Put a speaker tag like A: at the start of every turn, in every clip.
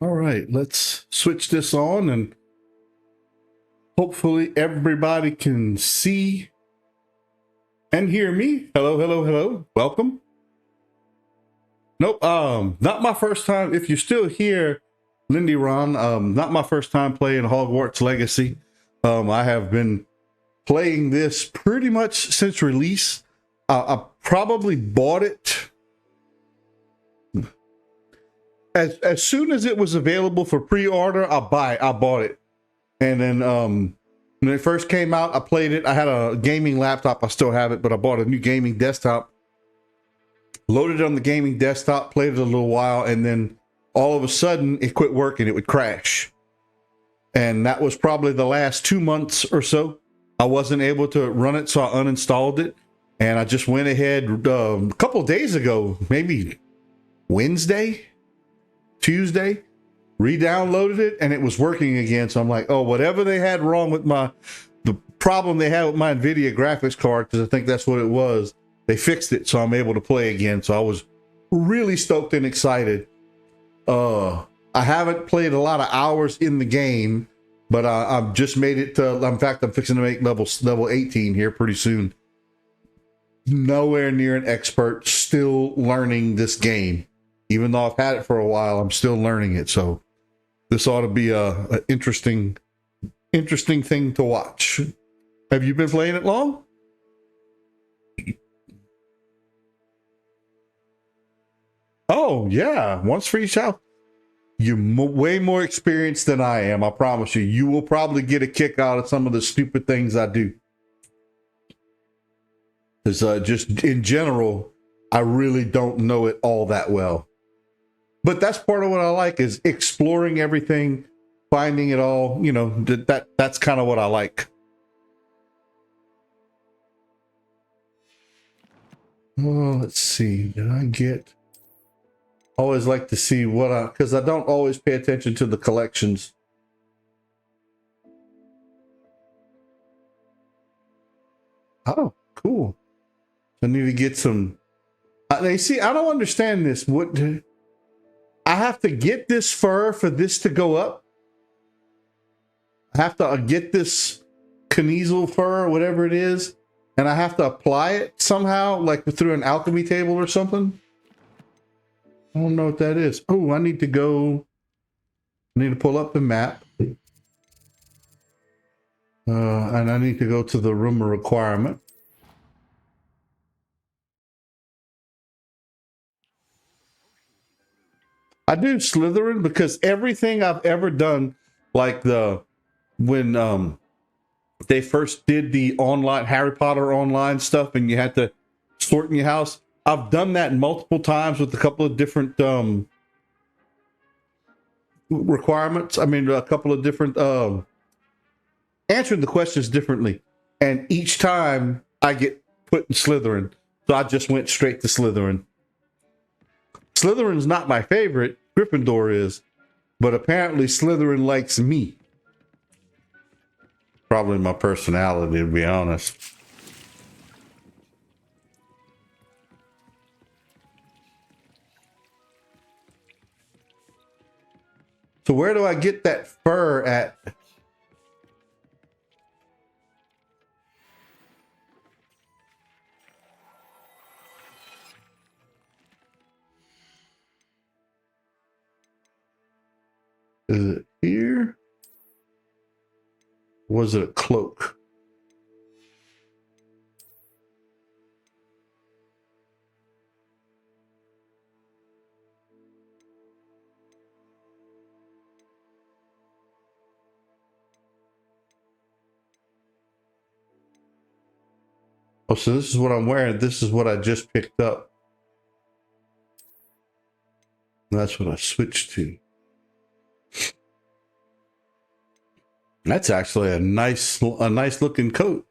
A: All right, let's switch this on and hopefully everybody can see and hear me. Hello, hello, hello. Welcome. Nope, not my first time. If you're still here, Lindy Ron, not my first time playing Hogwarts Legacy. I have been playing this pretty much since release. I probably bought it as soon as it was available for pre-order. I bought it, and then when it first came out, I played it. I had a gaming laptop. I still have it, but I bought a new gaming desktop. Loaded it on the gaming desktop, played it a little while, and then all of a sudden it quit working. It would crash. And that was probably the last 2 months or so. I wasn't able to run it, so I uninstalled it. And I just went ahead a couple of days ago, maybe Wednesday, Tuesday, re-downloaded it, and it was working again. So I'm like, oh, whatever they had wrong with the problem they had with my NVIDIA graphics card, because I think that's what it was, they fixed it, so I'm able to play again. So I was really stoked and excited. I haven't played a lot of hours in the game, but I've just made it to, in fact, I'm fixing to make level 18 here pretty soon. Nowhere near an expert, still learning this game. Even though I've had it for a while, I'm still learning it. So this ought to be a interesting thing to watch. Have you been playing it long? Oh, yeah. Once for each house. You're way more experienced than I am. I promise you. You will probably get a kick out of some of the stupid things I do. Because just in general, I really don't know it all that well. But that's part of what I like, is exploring everything, finding it all. You know, that's kind of what I like. Oh, let's see. Did I get... Always like to see what because I don't always pay attention to the collections. Oh, cool. I need to get some. They see, I don't understand this. What I have to get this fur for this to go up? I have to get this Kniezel fur or whatever it is, and I have to apply it somehow, like through an alchemy table or something. I don't know what that is. Oh, I need to go. I need to pull up the map. And I need to go to the room of requirement. I do Slytherin because everything I've ever done, like when they first did the online Harry Potter online stuff and you had to sort in your house, I've done that multiple times with a couple of different requirements. I mean, a couple of different answering the questions differently, and each time I get put in Slytherin, so I just went straight to Slytherin. Slytherin's not my favorite. Gryffindor is, but apparently Slytherin likes me. Probably my personality, to be honest. So where do I get that fur at? Is it here? Was it a cloak? Oh, so this is what I'm wearing. This is what I just picked up. That's what I switched to. That's actually a nice looking coat.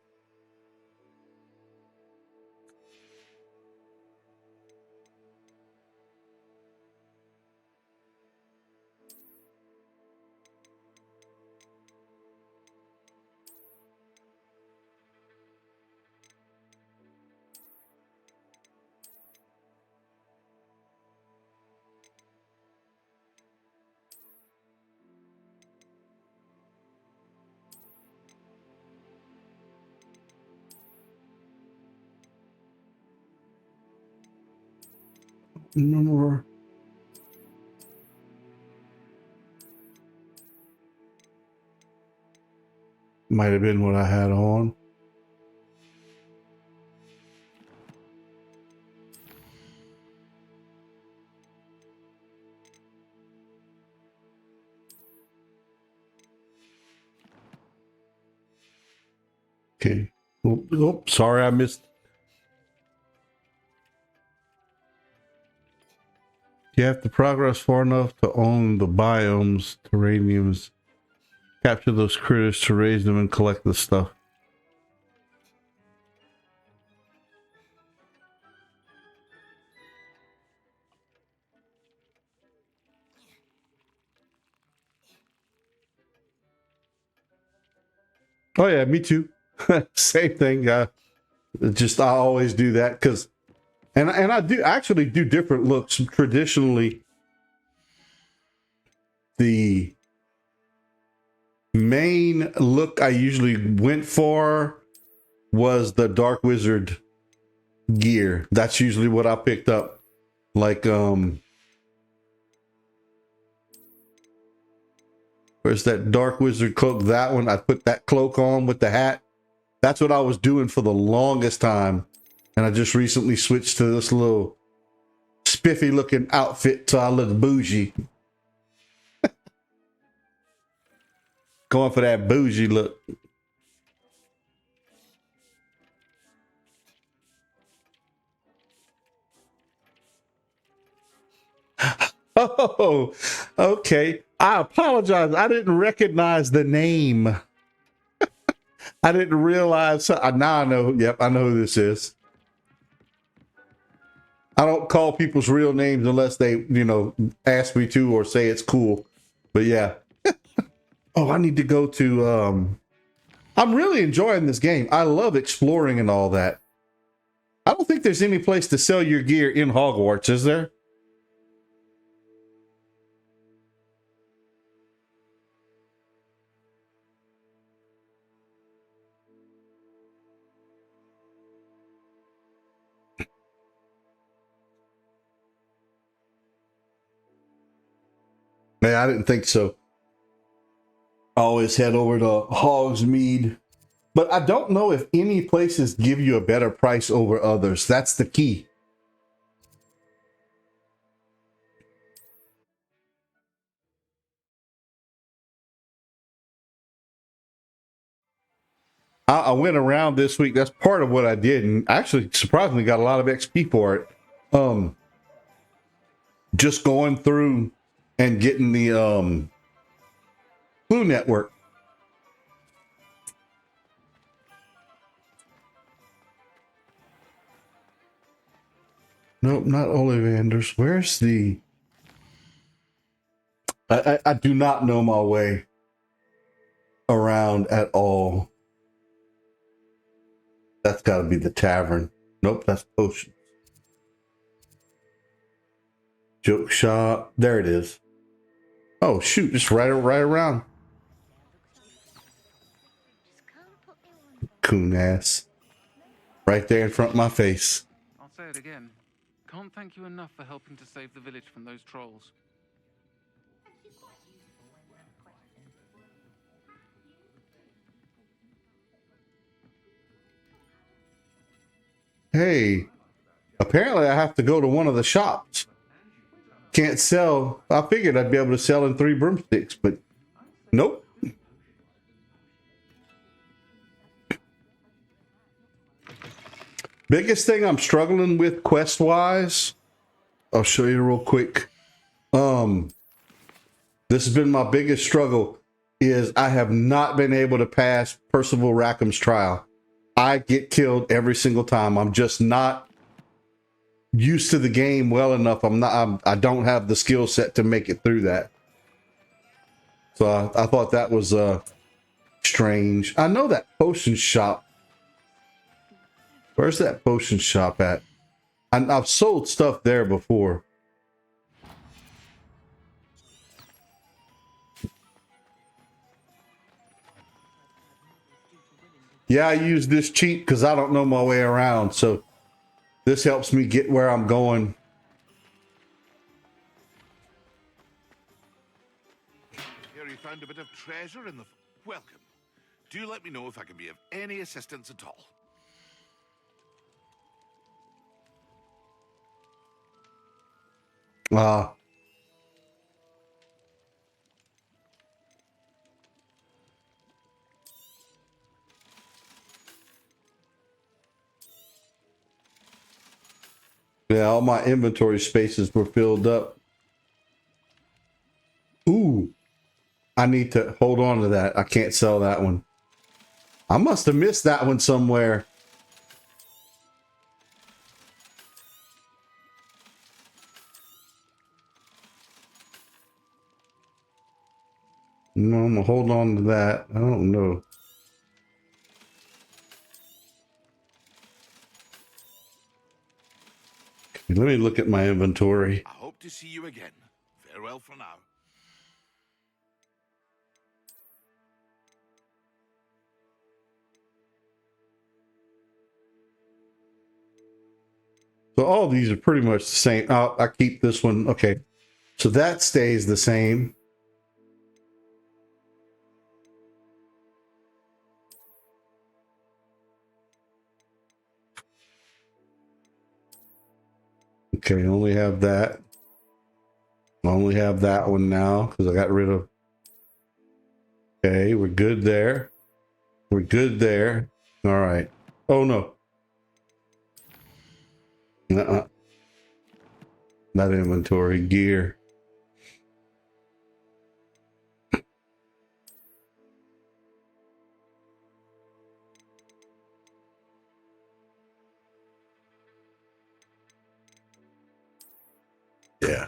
A: No more. Might have been what I had on. Okay. Oh, sorry, I missed. You have to progress far enough to own the biomes, terraniums, capture those critters to raise them and collect the stuff. Oh yeah, me too. Same thing. Just I always do that because, and I do actually do different looks. Traditionally, the main look I usually went for was the Dark Wizard gear. That's usually what I picked up. Like where's that Dark Wizard cloak? That one, I put that cloak on with the hat. That's what I was doing for the longest time. And I just recently switched to this little spiffy looking outfit so I look bougie. Going for that bougie look. Oh, okay. I apologize. I didn't recognize the name. I didn't realize. Now I know. Yep, I know who this is. I don't call people's real names unless they, ask me to or say it's cool. But yeah. Oh, I need to go to. I'm really enjoying this game. I love exploring and all that. I don't think there's any place to sell your gear in Hogwarts, is there? Man, I didn't think so. I always head over to Hogsmeade. But I don't know if any places give you a better price over others. That's the key. I went around this week. That's part of what I did, and actually, surprisingly, got a lot of XP for it. Just going through and getting the Clue Network. Nope, not Ollivanders. Where's the? I do not know my way around at all. That's got to be the tavern. Nope, that's potions. Joke shop. There it is. Oh shoot! Just right around. Coon ass. Right there in front of my face.
B: I'll say it again. Can't thank you enough for helping to save the village from those trolls.
A: Hey, apparently I have to go to one of the shops. Can't sell. I figured I'd be able to sell in 3 broomsticks, but nope. Biggest thing I'm struggling with quest wise, I'll show you real quick. This has been my biggest struggle, is I have not been able to pass Percival Rackham's trial. I get killed every single time. I'm just not used to the game well enough. I don't have the skill set to make it through that. So I thought that was strange. I know that potion shop. Where's that potion shop at? I've sold stuff there before. Yeah, I use this cheat because I don't know my way around. So this helps me get where I'm going
C: Hear you found a bit of treasure in the... Welcome. Do let me know if I can be of any assistance at all.
A: Yeah, all my inventory spaces were filled up. Ooh, I need to hold on to that. I can't sell that one. I must have missed that one somewhere. No, I'm gonna hold on to that. I don't know. Okay, let me look at my inventory.
C: I hope to see you again. Farewell for now.
A: So all these are pretty much the same. Oh, I keep this one. Okay. So that stays the same. Okay, I only have that. I only have that one now because I got rid of. Okay, we're good there. We're good there. All right. Oh no. Not inventory, gear. Yeah.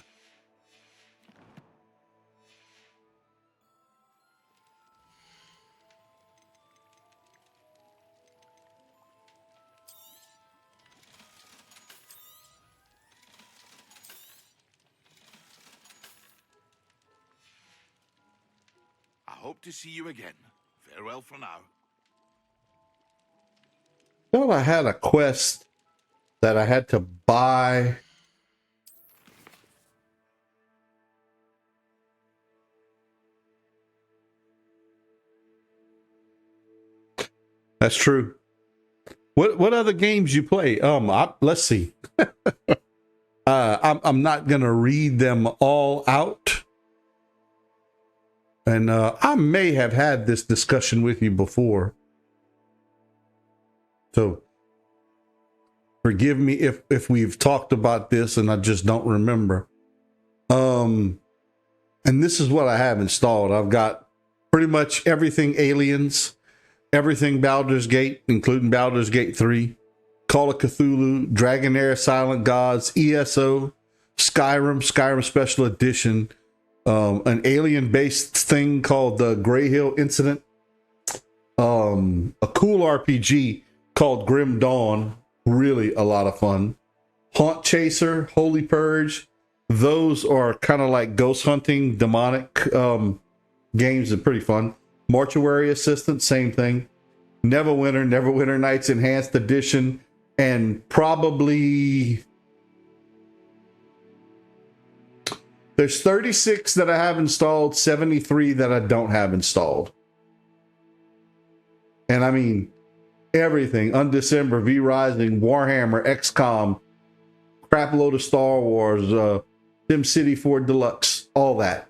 C: I hope to see you again. Farewell for now.
A: Thought I had a quest that I had to buy. That's true. What other games you play? Let's see. I'm not gonna read them all out, and I may have had this discussion with you before, so forgive me if we've talked about this and I just don't remember. And this is what I have installed. I've got pretty much everything Aliens, everything Baldur's Gate, including Baldur's Gate 3, Call of Cthulhu, Dragonair, Silent Gods, ESO, Skyrim Special Edition, an alien-based thing called the Grey Hill Incident, a cool RPG called Grim Dawn, really a lot of fun, Haunt Chaser, Holy Purge. Those are kind of like ghost hunting, demonic games, are pretty fun. Mortuary Assistant, same thing. Neverwinter Nights Enhanced Edition, and probably there's 36 that I have installed, 73 that I don't have installed. And I mean everything: Undecember, V Rising, Warhammer, XCOM, crap load of Star Wars, SimCity 4 Deluxe, all that.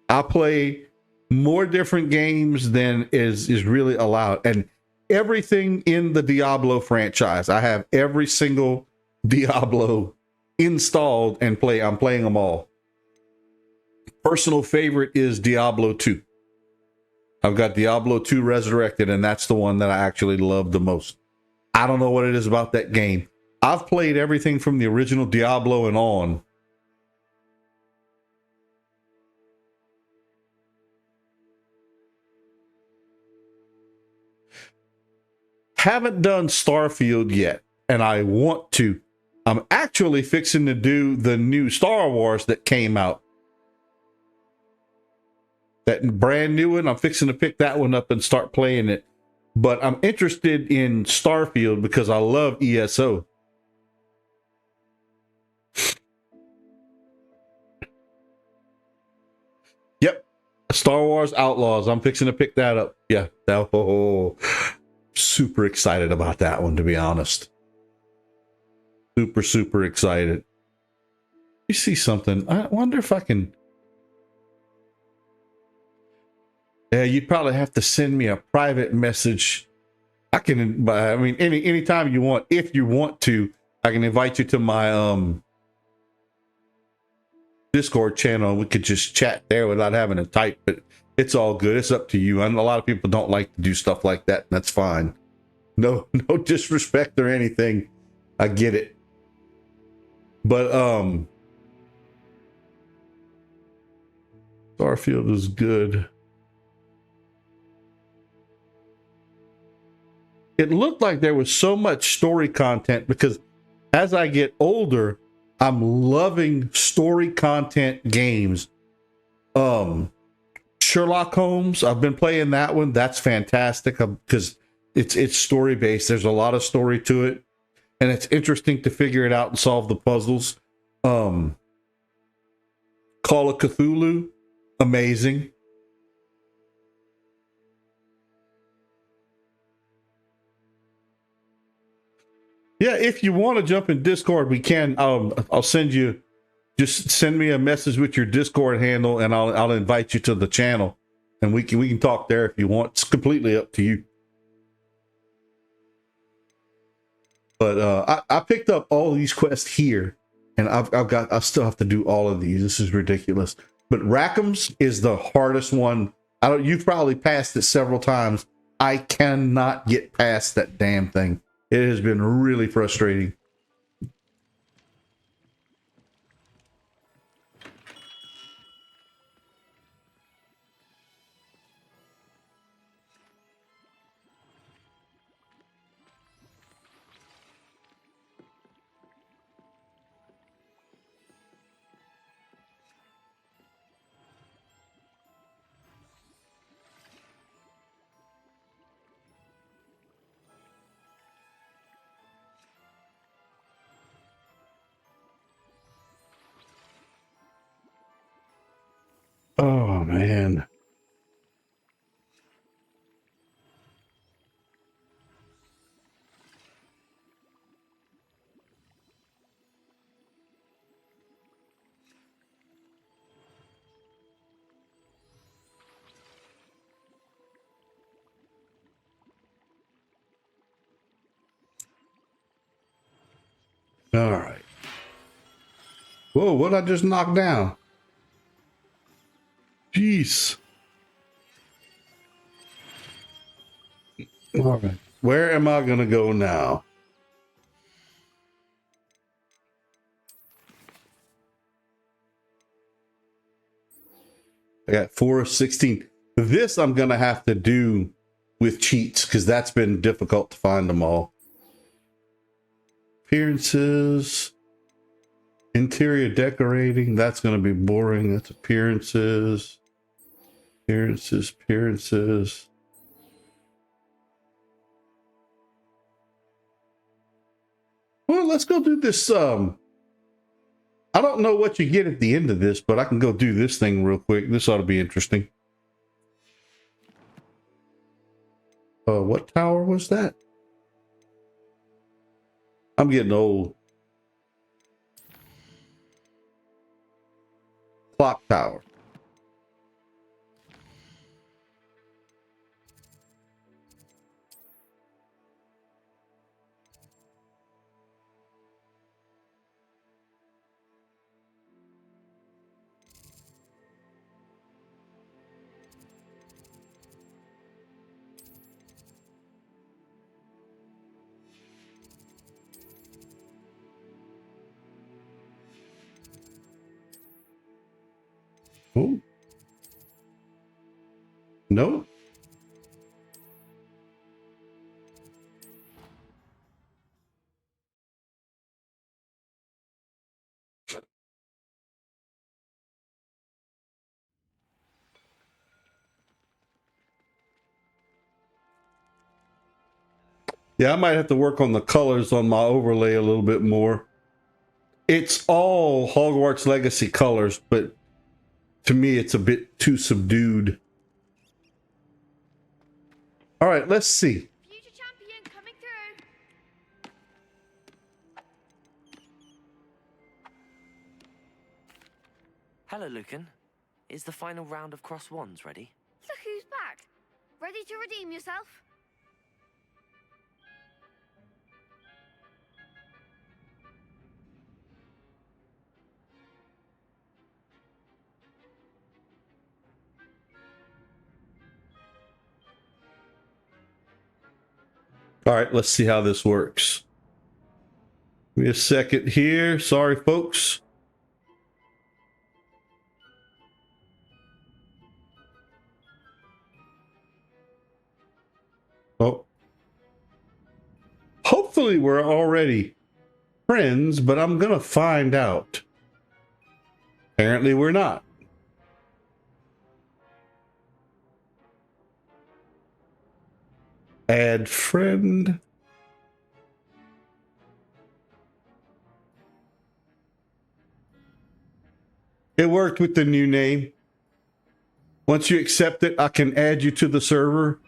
A: I play more different games than is really allowed, and everything in the Diablo franchise. I have every single Diablo installed and I'm playing them all. Personal favorite is Diablo 2. I've got Diablo 2 Resurrected, and that's the one that I actually love the most. I don't know what it is about that game. I've played everything from the original Diablo and on. Haven't done Starfield yet, and I want to. I'm actually fixing to do the new Star Wars that came out. That brand new one, I'm fixing to pick that one up and start playing it. But I'm interested in Starfield because I love ESO. Yep. Star Wars Outlaws. I'm fixing to pick that up. Yeah. Super excited about that one, to be honest. Super excited. You see something? I wonder if I can. Yeah, you'd probably have to send me a private message. I can, I mean, anytime you want, if you want to, I can invite you to my Discord channel. We could just chat there without having to type, but it's all good. It's up to you. And a lot of people don't like to do stuff like that, and that's fine. No disrespect or anything. I get it. But Starfield is good. It looked like there was so much story content because as I get older, I'm loving story content games. Sherlock Holmes, I've been playing that one. That's fantastic because it's story based. There's a lot of story to it, and it's interesting to figure it out and solve the puzzles. Call of Cthulhu, amazing. Yeah, if you want to jump in Discord, we can. I'll send you. Just send me a message with your Discord handle, and I'll invite you to the channel, and we can talk there if you want. It's completely up to you. But I picked up all these quests here, and I still have to do all of these. This is ridiculous. But Rackham's is the hardest one. You've probably passed it several times. I cannot get past that damn thing. It has been really frustrating. Oh, man. All right. Whoa, what did I just knock down? Jeez. All right. Where am I going to go now? I got 4 of 16. This I'm going to have to do with cheats because that's been difficult to find them all. Appearances. Interior decorating. That's going to be boring. That's appearances. Appearances. Well, let's go do this. I don't know what you get at the end of this, but I can go do this thing real quick. This ought to be interesting. What tower was that? I'm getting old. Clock tower. Oh. No. Yeah, I might have to work on the colors on my overlay a little bit more. It's all Hogwarts Legacy colors, but to me, it's a bit too subdued. All right, let's see.
D: Future champion coming through.
E: Hello, Lucan. Is the final round of Cross Wands ready?
D: Look who's back. Ready to redeem yourself?
A: All right, let's see how this works. Give me a second here. Sorry, folks. Oh. Hopefully we're already friends, but I'm going to find out. Apparently we're not. Add friend. It worked with the new name. Once you accept it, I can add you to the server.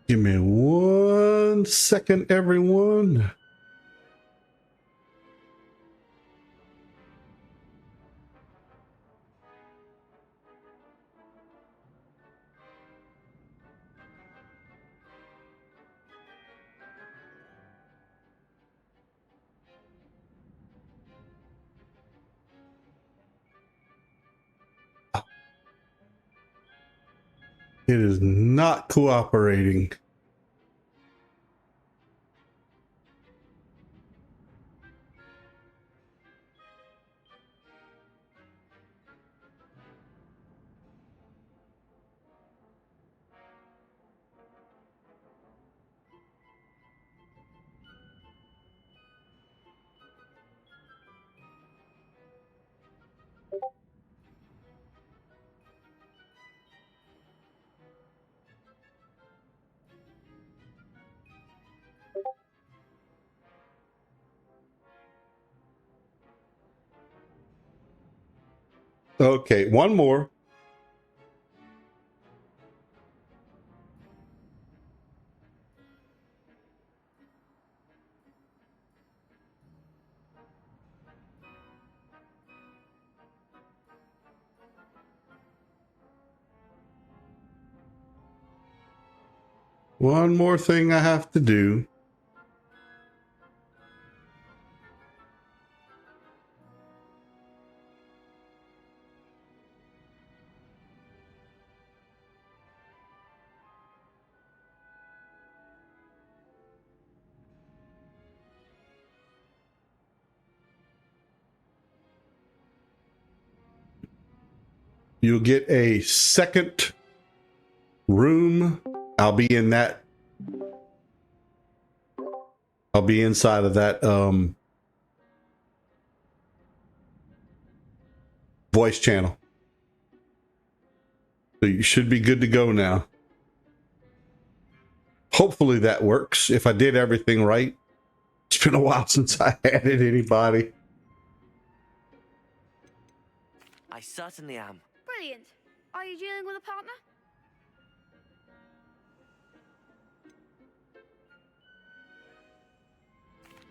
A: Give me 1 second, everyone. It is not cooperating. Okay, one more. One more thing I have to do. You'll get a second room. I'll be in that. I'll be inside of that voice channel. So you should be good to go now. Hopefully that works. If I did everything right. It's been a while since I added anybody.
E: I certainly am.
D: Brilliant. Are you dealing with a partner?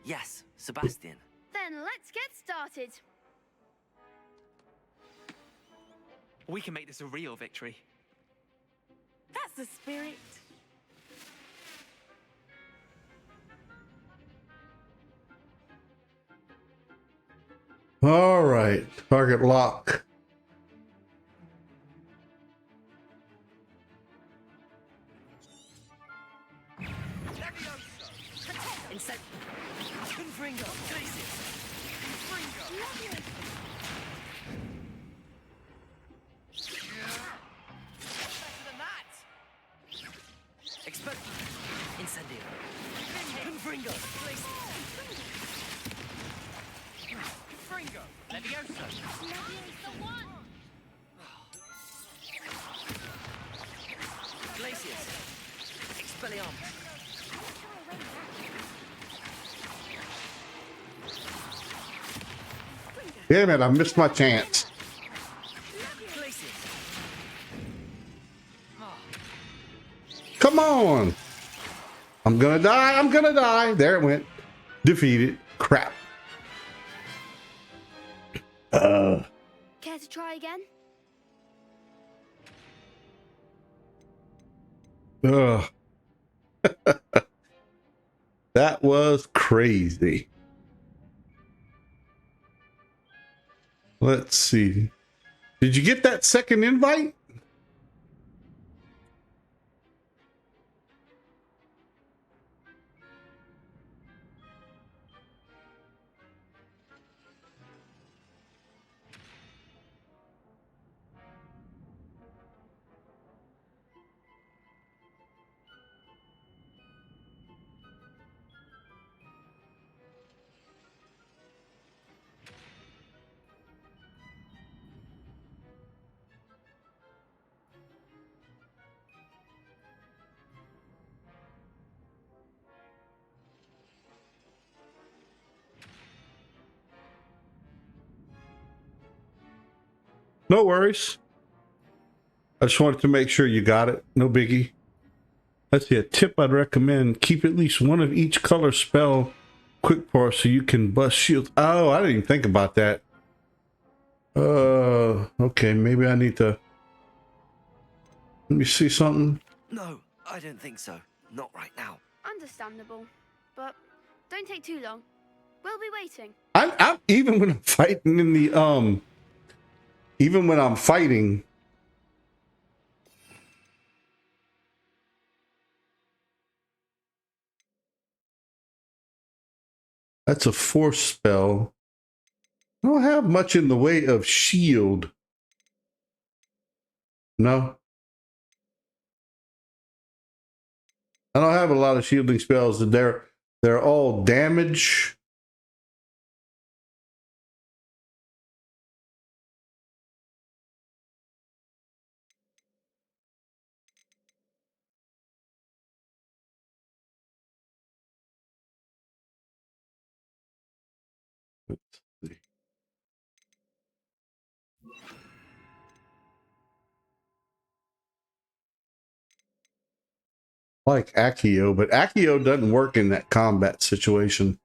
E: Yes, Sebastian.
D: Then let's get started.
E: We can make this a real victory.
F: That's the spirit.
A: All right, target lock.
E: Instead, Confringo, Glacius. Better than that. Expect Incendio. Confringo, Glacius. Confringo, Leviosa. Glacius. Expelliarmus.
A: Damn it, I missed my chance. Come on. I'm gonna die. I'm gonna die. There it went. Defeated. Crap.
D: Care to try again?
A: Ugh. That was crazy. Let's see. Did you get that second invite? No worries. I just wanted to make sure you got it. No biggie. Let's see. A tip I'd recommend: keep at least one of each color spell quick part so you can bust shields. Oh, I didn't even think about that. Okay. Maybe I need to. Let me see something.
E: No, I don't think so. Not right now.
D: Understandable. But don't take too long. We'll be waiting.
A: I'm even when I'm fighting in the even when I'm fighting. That's a force spell. I don't have much in the way of shield. No. I don't have a lot of shielding spells. They're all damage. Let's see. Like Accio, but Accio doesn't work in that combat situation.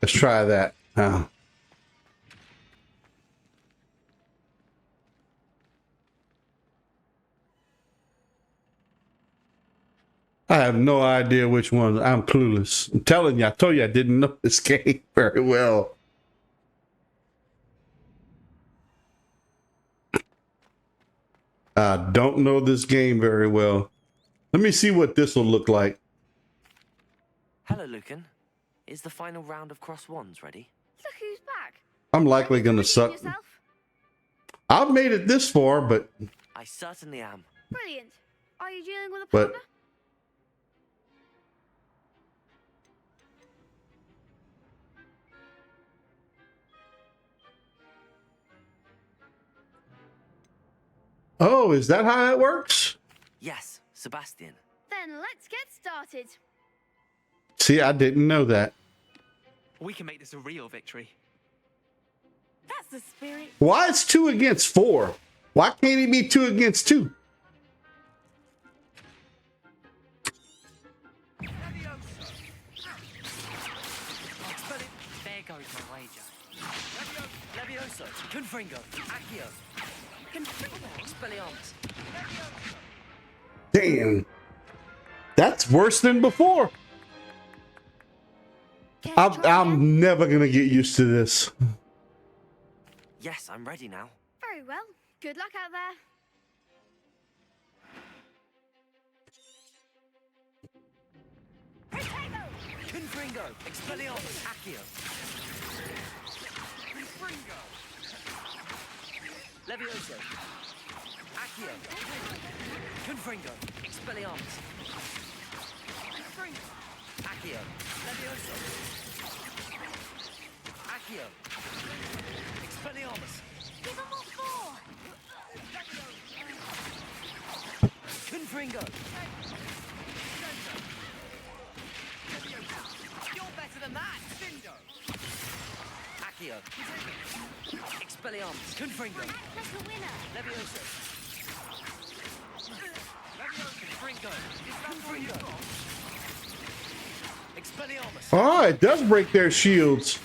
A: Let's try that. I have no idea which one. I'm clueless. I'm telling you, I told you I didn't know this game very well. I don't know this game very well. Let me see what this will look like.
E: Hello, Lucan. Is the final round of cross wands ready?
D: Look who's back.
A: I'm likely going to
D: Ready
A: suck.
D: redeem yourself?
A: I've made it this far, but
E: I certainly am.
D: Brilliant. Are you dealing with a
A: But-
D: partner?
A: oh, is that how that works?
E: Yes, Sebastian.
D: Then let's get started.
A: See, I didn't know that.
E: We can make this a real victory.
F: That's the spirit.
A: Why it's 2 against 4? Why can't he be 2 against 2?
E: There goes my wager. Levioso, Confringo, Accio, Confringo, Expelliarmus.
A: Damn. That's worse than before.
D: Care to try again?
A: I'm never going to get used to this.
E: Yes, I'm ready now.
D: Very well. Good luck out there. Protego!
E: Confringo, Expelliarmus, Accio. Levioso, Accio, Confringo, Expelliarmus. Accio, Levioso, Accio, Expelliarmus.
D: Give them all 4.
E: Confringo,
F: You're better than that, Cindo.
E: Accio, Expelliarmus, Confringo,
D: Act like a winner.
E: Levioso, Confringo, Confringo, Expelliarmus.
A: Oh, it does break their shields.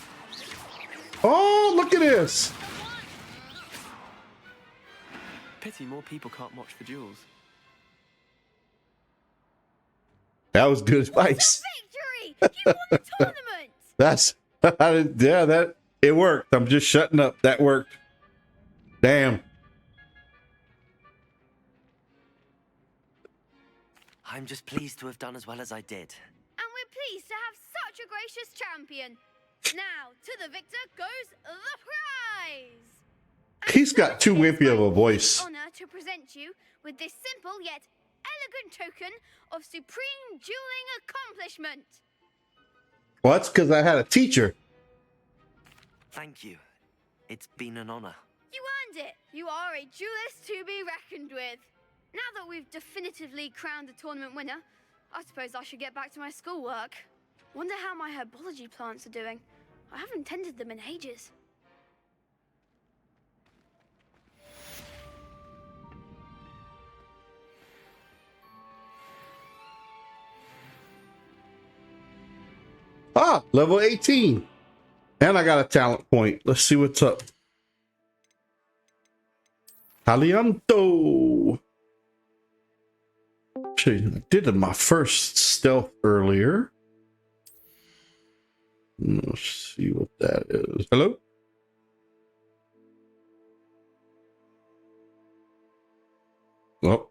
A: Oh, look at this.
G: Pity more people can't watch the duels.
A: That was good advice.
D: Victory! You won the tournament!
A: That's, yeah, that, it worked. I'm just shutting up. That worked. Damn.
E: I'm just pleased to have done as well as I did.
D: And we're pleased to have such a gracious champion. Now, to the victor goes the prize!
A: He's got too wimpy of a voice.
D: Honor to present you with this simple yet elegant token of supreme dueling accomplishment.
A: Well, that's because I had a teacher.
E: Thank you. It's been an honor.
D: You earned it. You are a duelist to be reckoned with. Now that we've definitively crowned the tournament winner, I suppose I should get back to my schoolwork. Wonder how my herbology plants are doing. I haven't tended them in ages.
A: Ah, level 18. And I got a talent point. Let's see what's up. Alianto. Actually, I did my first stealth earlier. Let's see what that is. Hello? Well,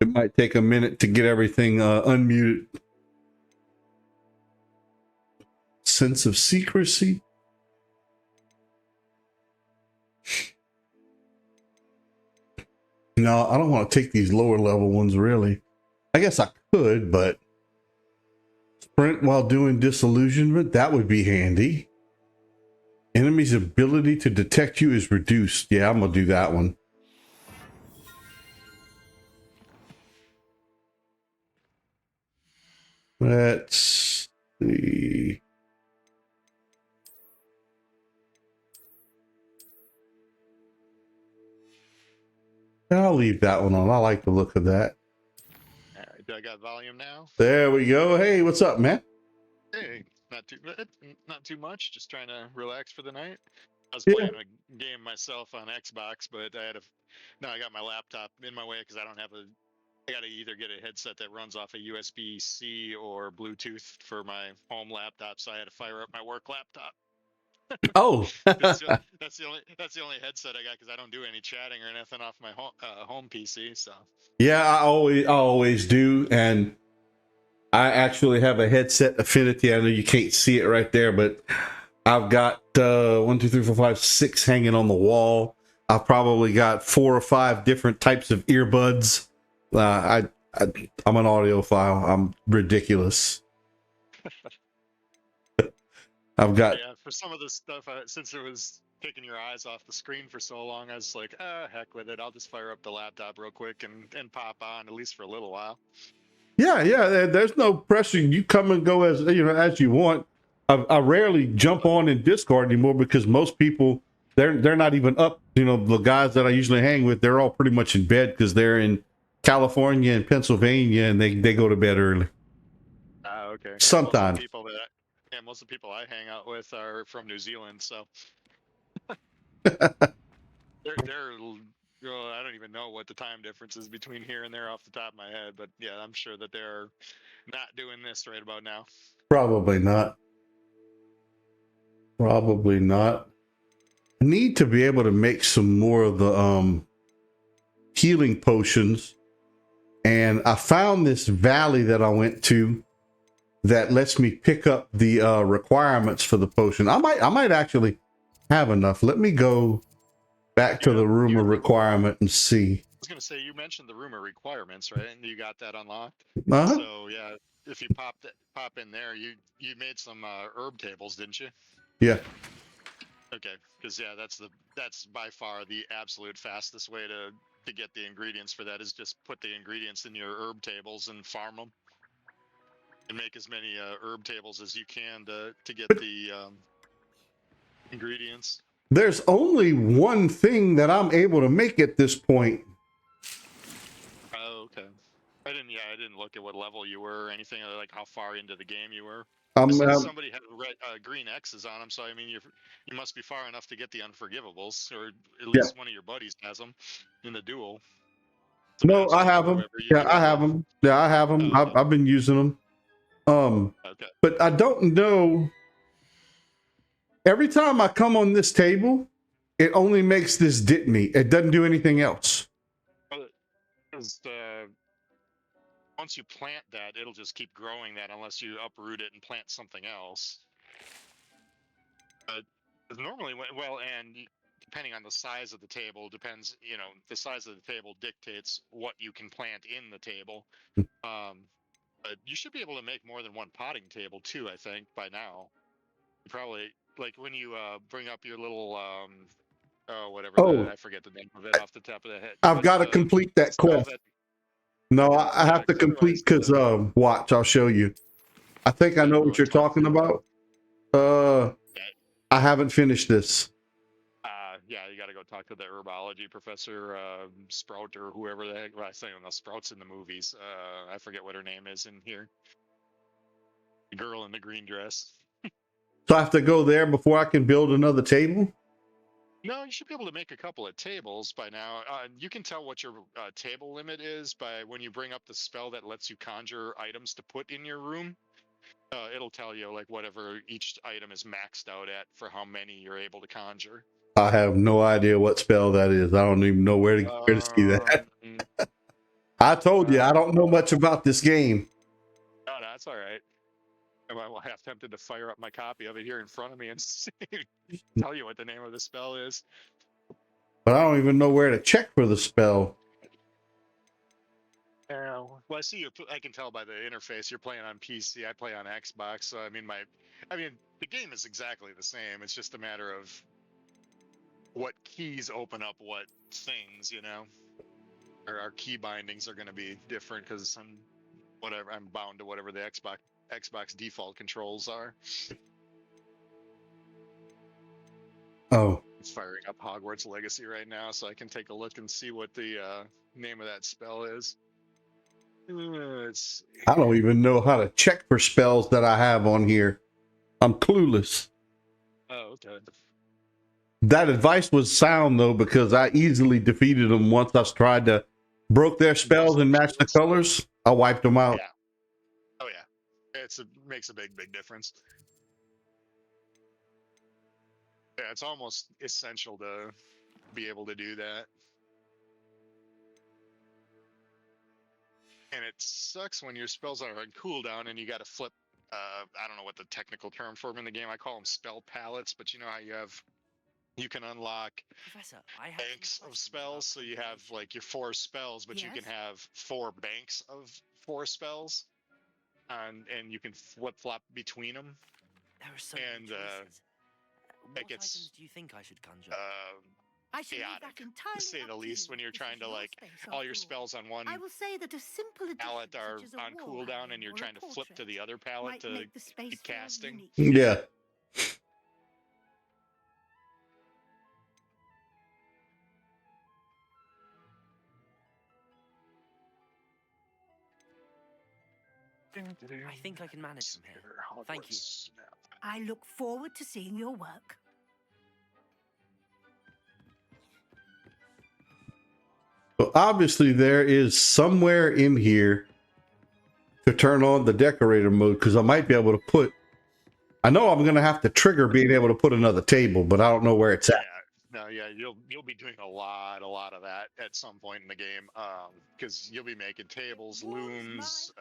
A: it might take a minute to get everything unmuted. Sense of secrecy. No, I don't want to take these lower level ones, really. I guess I could, but sprint while doing disillusionment, that would be handy. Enemy's ability to detect you is reduced. Yeah, I'm going to do that one. Let's see. I'll leave that one on. I like the look of that.
H: All right, do I got volume now?
A: There we go. Hey, what's up, man?
H: Hey, not too much. Just trying to relax for the night. I was
A: Yeah.
H: playing a game myself on Xbox, but I got my laptop in my way because I don't have I got to either get a headset that runs off a USB-C or Bluetooth for my home laptop, so I had to fire up my work laptop.
A: Oh,
H: that's the only headset I got because I don't do any chatting or anything off my home PC. So
A: yeah, I always do, and I actually have a headset affinity. I know you can't see it right there, but I've got 1, 2, 3, 4, 5, 6 hanging on the wall. I've probably got 4 or 5 different types of earbuds. I'm an audiophile. I'm ridiculous. I've got
H: for some of this stuff, since it was taking your eyes off the screen for so long, I was like, heck with it. I'll just fire up the laptop real quick and pop on, at least for a little while.
A: Yeah. There's no pressure. You come and go as you want. I rarely jump on in Discord anymore because most people they're not even up You know, the guys that I usually hang with, they're all pretty much in bed because they're in California and Pennsylvania, and they go to bed early.
H: Okay.
A: Sometimes.
H: Most of the people I hang out with are from New Zealand, so I don't even know what the time difference is between here and there off the top of my head, but yeah, I'm sure that they're not doing this right about now.
A: Probably not. Probably not. I need to be able to make some more of the healing potions. And I found this valley that I went to that lets me pick up the requirements for the potion. I might actually have enough. Let me go back to the room of requirement and see.
H: I was gonna say, you mentioned the room of requirements, right? And you got that unlocked.
A: Uh-huh.
H: So yeah, if you pop in there, you made some herb tables, didn't you?
A: Yeah.
H: Okay, because yeah, that's by far the absolute fastest way to get the ingredients for that is just put the ingredients in your herb tables and farm them, and make as many herb tables as you can to get the ingredients.
A: There's only one thing that I'm able to make at this point.
H: Oh, okay. I didn't look at what level you were or anything, or like how far into the game you were. Somebody had red, green X's on them, so I mean, you must be far enough to get the Unforgivables, or at least one of your buddies has them in the duel.
A: No, I have them. Yeah, I have them. Yeah, I have them.
H: Oh, okay.
A: I've been using them.
H: Okay.
A: But I don't know. Every time I come on this table, it only makes this Ditney. It doesn't do anything else.
H: Because once you plant that, it'll just keep growing that unless you uproot it and plant something else. Normally, and depending on the size of the table, depends, the size of the table dictates what you can plant in the table. But you should be able to make more than one potting table too, I think, by now. You probably, like when you bring up your little, I forget the name of it off the top of the head.
A: I've got to complete that quest. No, I have to complete because, watch, I'll show you. I think I know what you're talking about. I haven't finished this.
H: Yeah, you got to go talk to the herbology professor, Sprout, or whoever the heck. Well, I say Sprout's in the movies. I forget what her name is in here. The girl in the green dress.
A: So I have to go there before I can build another table?
H: No, you should be able to make a couple of tables by now. You can tell what your table limit is by when you bring up the spell that lets you conjure items to put in your room. It'll tell you like whatever each item is maxed out at for how many you're able to conjure.
A: I have no idea what spell that is. I don't even know where to see that. I told you, I don't know much about this game.
H: No, that's all right. I'm half tempted to fire up my copy of it here in front of me and tell you what the name of the spell is.
A: But I don't even know where to check for the spell.
H: Well, I see I can tell by the interface you're playing on PC. I play on Xbox, so I mean the game is exactly the same. It's just a matter of what keys open up what things, Our key bindings are going to be different because I'm bound to whatever the Xbox default controls are.
A: Oh.
H: I'm firing up Hogwarts Legacy right now so I can take a look and see what the name of that spell is.
A: I don't even know how to check for spells that I have on here. I'm clueless.
H: Oh, okay.
A: That advice was sound though, because I easily defeated them once I tried to broke their spells and matched the colors. I wiped them out.
H: Yeah. Oh yeah. Makes a big difference. Yeah, it's almost essential to be able to do that. And it sucks when your spells are on cooldown and you got to flip. I don't know what the technical term for them in the game. I call them spell palettes, but you know how you can unlock banks of spells. So you have like your 4 spells, but you can have 4 banks of 4 spells, and you can flip flop between them.
E: There are so many choices. What items do you think I should conjure?
H: Chaotic, to say the least, when you're trying to like all your spells on one palette are on cooldown and you're trying to flip to the other palette to keep casting.
A: Yeah.
E: I think I can manage from here. Thank you.
H: Hogwarts.
F: I look forward to seeing your work.
A: So obviously there is somewhere in here to turn on the decorator mode, because I might be able to put, I know I'm going to have to trigger being able to put another table, but I don't know where it's at.
H: No, yeah, you'll be doing a lot of that at some point in the game, because you'll be making tables, looms,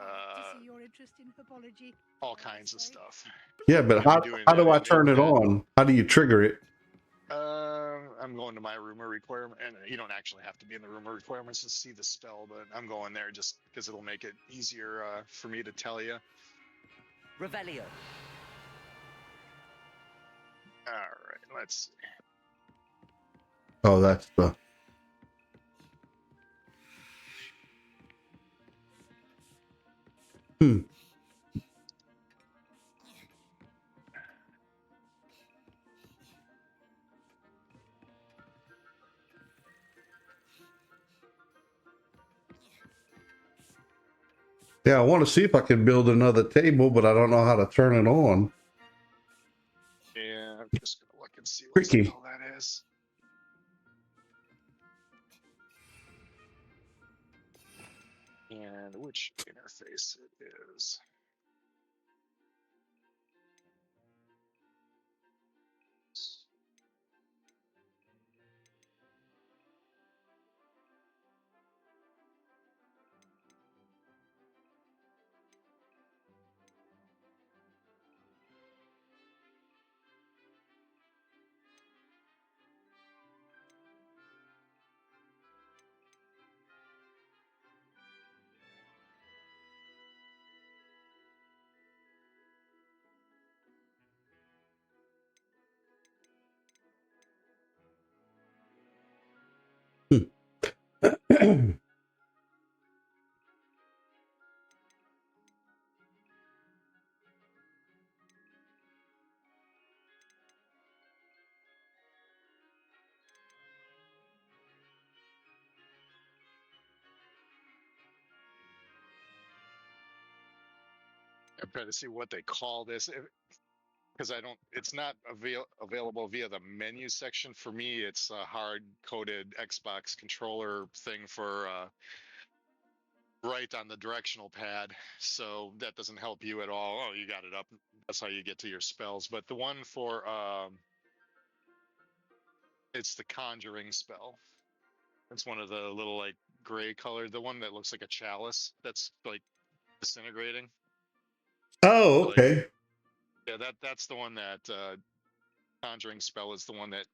F: Your interest in herbology.
H: all kinds of stuff.
A: Yeah, but
H: You'll be doing
A: how
H: that
A: do I
H: and
A: turn it on? How do you trigger it?
H: I'm going to my rumor requirement, and you don't actually have to be in the rumor requirements to see the spell, but I'm going there just because it'll make it easier for me to tell you.
E: Revelio.
H: All right, let's see.
A: Oh, that's the... Yeah, I want to see if I can build another table, but I don't know how to turn it on.
H: Yeah, I'm just gonna look and see what
A: Tricky.
H: spell that is. And which interface it is. I'm trying to see what they call this because I don't. It's not available via the menu section for me. It's a hard-coded Xbox controller thing for right on the directional pad, so that doesn't help you at all. Oh, you got it up. That's how you get to your spells. But the one for it's the conjuring spell. It's one of the little like gray colored, the one that looks like a chalice that's like disintegrating.
A: Oh,
H: Like,
A: okay.
H: yeah, that's the one that conjuring spell is the one that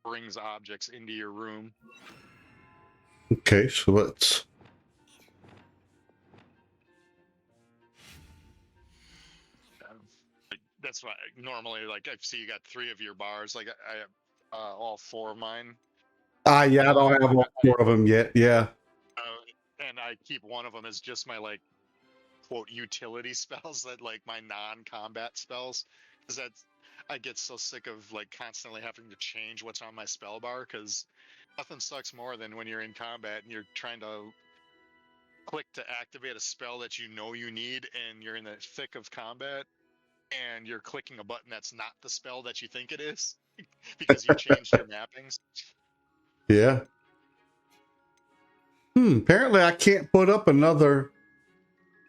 H: brings objects into your room.
A: Okay, so let's...
H: Like, that's why normally, like, I see you got 3 of your bars. Like, I have all 4 of mine.
A: yeah, I don't have all 4 of them yet. Yeah.
H: And I keep one of them as just my, like, quote, utility spells, that, like, my non-combat spells. Because I get so sick of, like, constantly having to change what's on my spell bar, because nothing sucks more than when you're in combat and you're trying to click to activate a spell that you know you need, and you're in the thick of combat, and you're clicking a button that's not the spell that you think it is because you changed your mappings.
A: Yeah. Apparently I can't put up another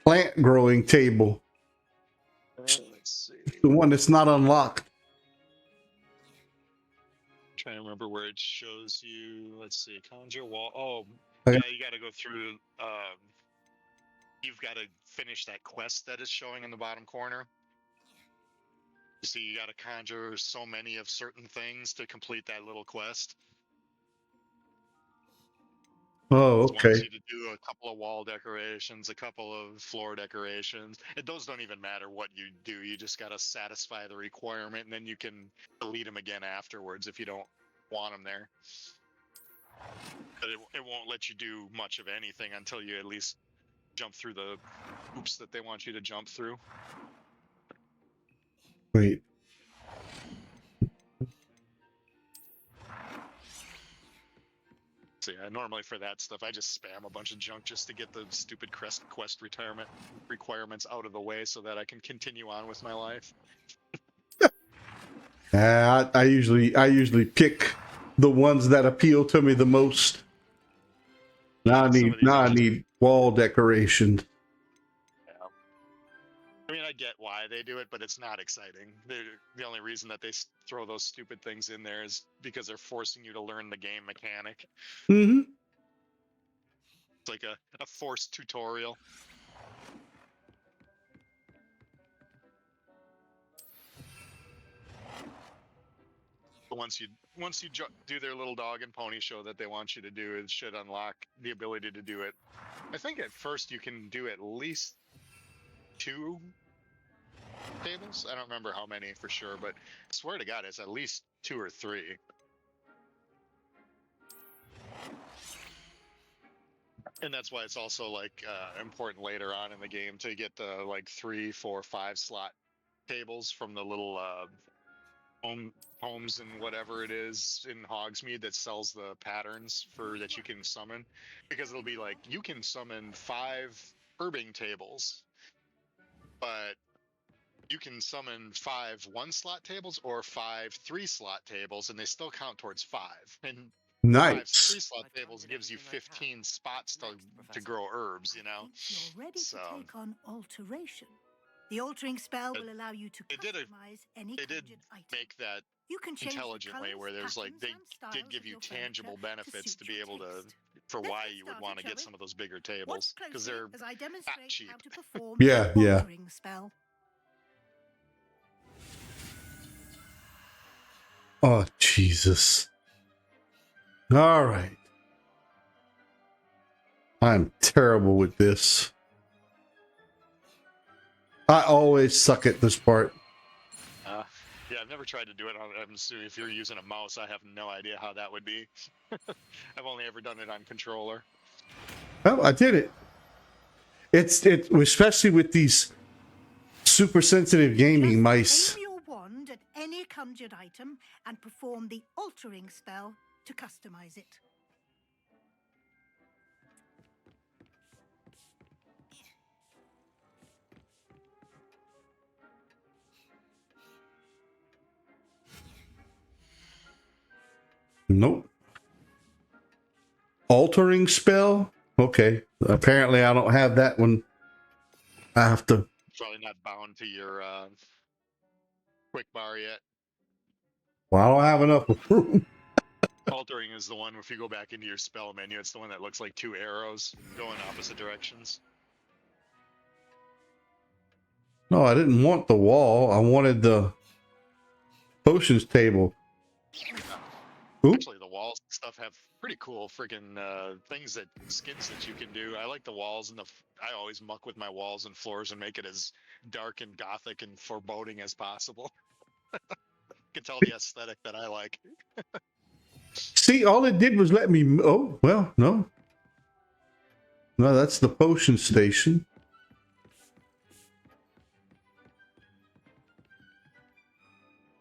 A: plant growing table.
H: Let's see.
A: The one that's not unlocked.
H: Trying to remember where it shows you. Let's see. Conjure wall. Oh,
A: Okay.
H: yeah, you got to go through. You've got to finish that quest that is showing in the bottom corner. You see, you got to conjure so many of certain things to complete that little quest.
A: Oh,
H: It wants
A: okay.
H: you to do a couple of wall decorations, a couple of floor decorations. And those don't even matter what you do. You just got to satisfy the requirement, and then you can delete them again afterwards if you don't want them there. But it won't let you do much of anything until you at least jump through the hoops that they want you to jump through.
A: Wait.
H: So yeah, normally for that stuff, I just spam a bunch of junk just to get the stupid quest retirement requirements out of the way, so that I can continue on with my life.
A: I usually pick the ones that appeal to me the most. Now
H: Some of these
A: I
H: are just,
A: need wall decoration.
H: yeah. I mean, I get why they do it, but it's not exciting. The only reason that they throw those stupid things in there is because they're forcing you to learn the game mechanic.
A: Mm-hmm.
H: It's like a forced tutorial. But once you do their little dog and pony show that they want you to do, it should unlock the ability to do it. I think at first you can do at least 2 tables. I don't remember how many for sure, but I swear to God, it's at least 2 or 3. And that's why it's also like important later on in the game to get the like 3, 4, 5 slot tables from the little homes and whatever it is in Hogsmeade that sells the patterns for that you can summon, because it'll be like you can summon 5 herbing tables, but you can summon 5 1-slot tables or 5 3-slot tables, and they still count towards 5. And 5
A: Nice.
H: 3-slot tables gives you 15 spots to grow herbs, you know.
F: You're ready
H: So
F: to take on alteration. The altering spell will allow you to
H: they did
F: customize any
H: they did
F: conjured item.
H: make that
F: You can change the
H: intelligently,
F: colours,
H: where there's like
F: patterns,
H: they
F: and
H: did
F: styles
H: give
F: of
H: you
F: your
H: tangible
F: furniture
H: benefits
F: suit
H: to be
F: your
H: able to
F: taste.
H: for
F: Let's
H: why
F: get
H: you would
F: started,
H: want to
F: shall
H: get
F: we?
H: some of those bigger
F: Watch
H: tables, because
F: closely
H: they're
F: as I
H: not
F: demonstrate
H: cheap.
F: how to perform
A: Yeah,
F: the
A: yeah.
F: altering spell.
A: Oh, Jesus. All right. I'm terrible with this. I always suck at this part.
H: Yeah, I've never tried to do it on. I'm assuming if you're using a mouse, I have no idea how that would be. I've only ever done it on controller.
A: Oh, I did it. It's especially with these super sensitive gaming
F: Just
A: mice.
F: aim your wand at any conjured item and perform the altering spell to customize it.
A: Nope. Altering spell? Okay. Apparently I don't have that one. I have to.
H: Probably not bound to your quick bar yet.
A: Well, I don't have enough room.
H: Altering is the one, if you go back into your spell menu, it's the one that looks like 2 arrows going opposite directions.
A: No, I didn't want the wall. I wanted the potions table. Oop.
H: Actually, the walls and stuff have pretty cool freaking skins that you can do. I like the walls and I always muck with my walls and floors and make it as dark and gothic and foreboding as possible. You can tell the aesthetic that I like.
A: See, all it did was let me. Oh, well, no. No, that's the potion station.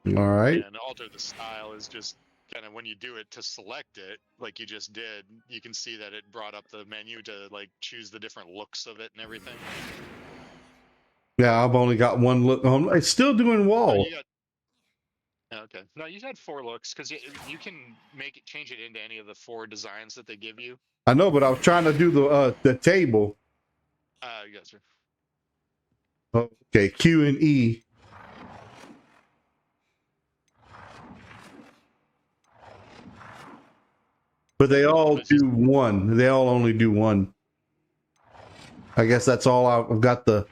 A: All right.
H: And alter the style is just kind of when you do it to select it, like you just did, you can see that it brought up the menu to like choose the different looks of it and everything.
A: Yeah, I've only got one look. It's still doing wall.
H: Okay. No, you had 4 looks because you can change it into any of the 4 designs that they give you.
A: I know, but I was trying to do the table.
H: Yes, sir.
A: Okay, Q and E. But they all do one. They all only do one. I guess that's all I've got the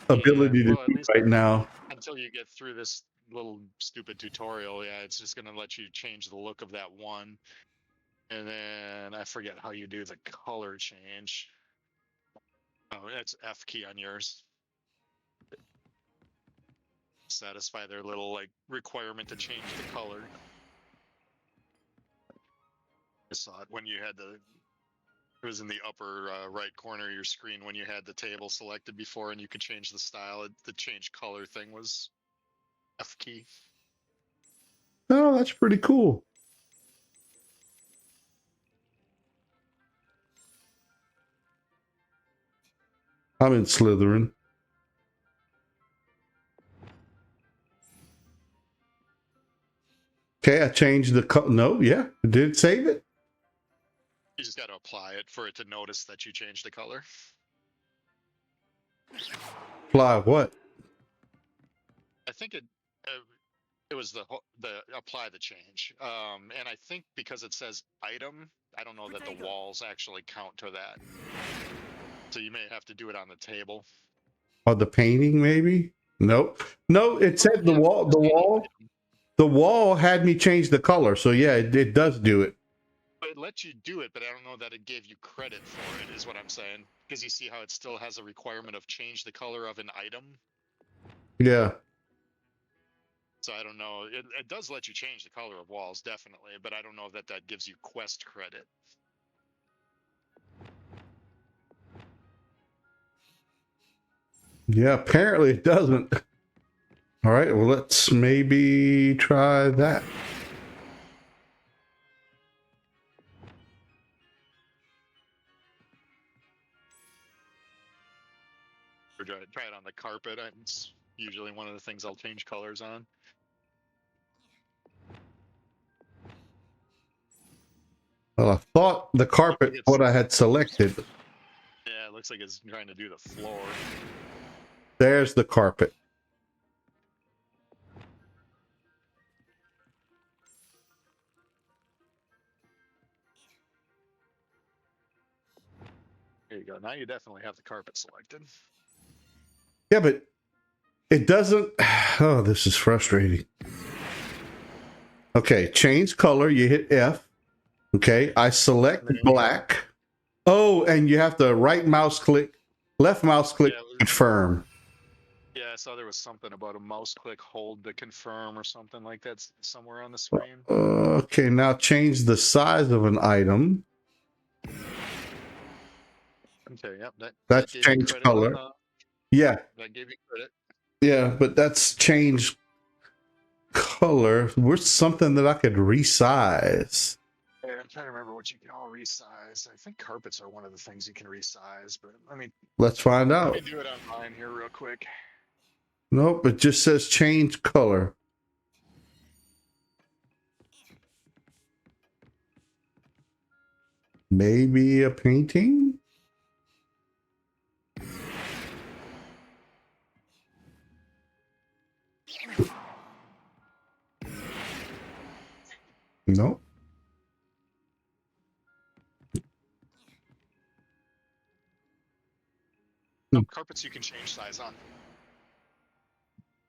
A: ability to do right now.
H: Until you get through this little stupid tutorial, yeah, it's just gonna let you change the look of that one. And then I forget how you do the color change. Oh, that's F key on yours. Satisfy their little like requirement to change the color. I saw it when you had it was in the upper right corner of your screen when you had the table selected before and you could change the style. The change color thing was F key.
A: Oh, that's pretty cool. I'm in Slytherin. Okay, I changed the color. No, yeah, it did save it.
H: You just got to apply it for it to notice that you changed the color.
A: Apply what?
H: I think it was the apply the change. And I think because it says item, I don't know that the walls actually count to that. So you may have to do it on the table.
A: Or the painting, maybe? Nope. No, it said the wall. The wall had me change the color. So yeah, it does do it.
H: It lets you do it, but I don't know that it gave you credit for it, is what I'm saying. Because you see how it still has a requirement of change the color of an item.
A: Yeah.
H: So I don't know. It does let you change the color of walls, definitely, but I don't know that that gives you quest credit.
A: Yeah, apparently it doesn't. All right, well, let's maybe try that.
H: Or try it on the carpet. It's usually one of the things I'll change colors on.
A: Well, I thought the carpet, what I had selected.
H: Yeah, it looks like it's trying to do the floor.
A: There's the carpet.
H: There you go. Now you definitely have the carpet selected.
A: Yeah, but it doesn't. Oh, this is frustrating. Okay, change color. You hit F. Okay, I select black. Oh, and you have to right mouse click, left mouse click, confirm.
H: Yeah, I saw there was something about a mouse click hold to confirm or something like that somewhere on the screen.
A: Okay, now change the size of an item.
H: Okay, yep.
A: That's change color. Yeah.
H: That gave you credit.
A: Yeah, but that's change color. Where's something that I could resize?
H: Yeah, I'm trying to remember what you can all resize. I think carpets are one of the things you can resize, but
A: Let's find out.
H: Let me do it online here real quick.
A: Nope, it just says change color. Maybe a painting? No.
H: No, carpets you can change size on.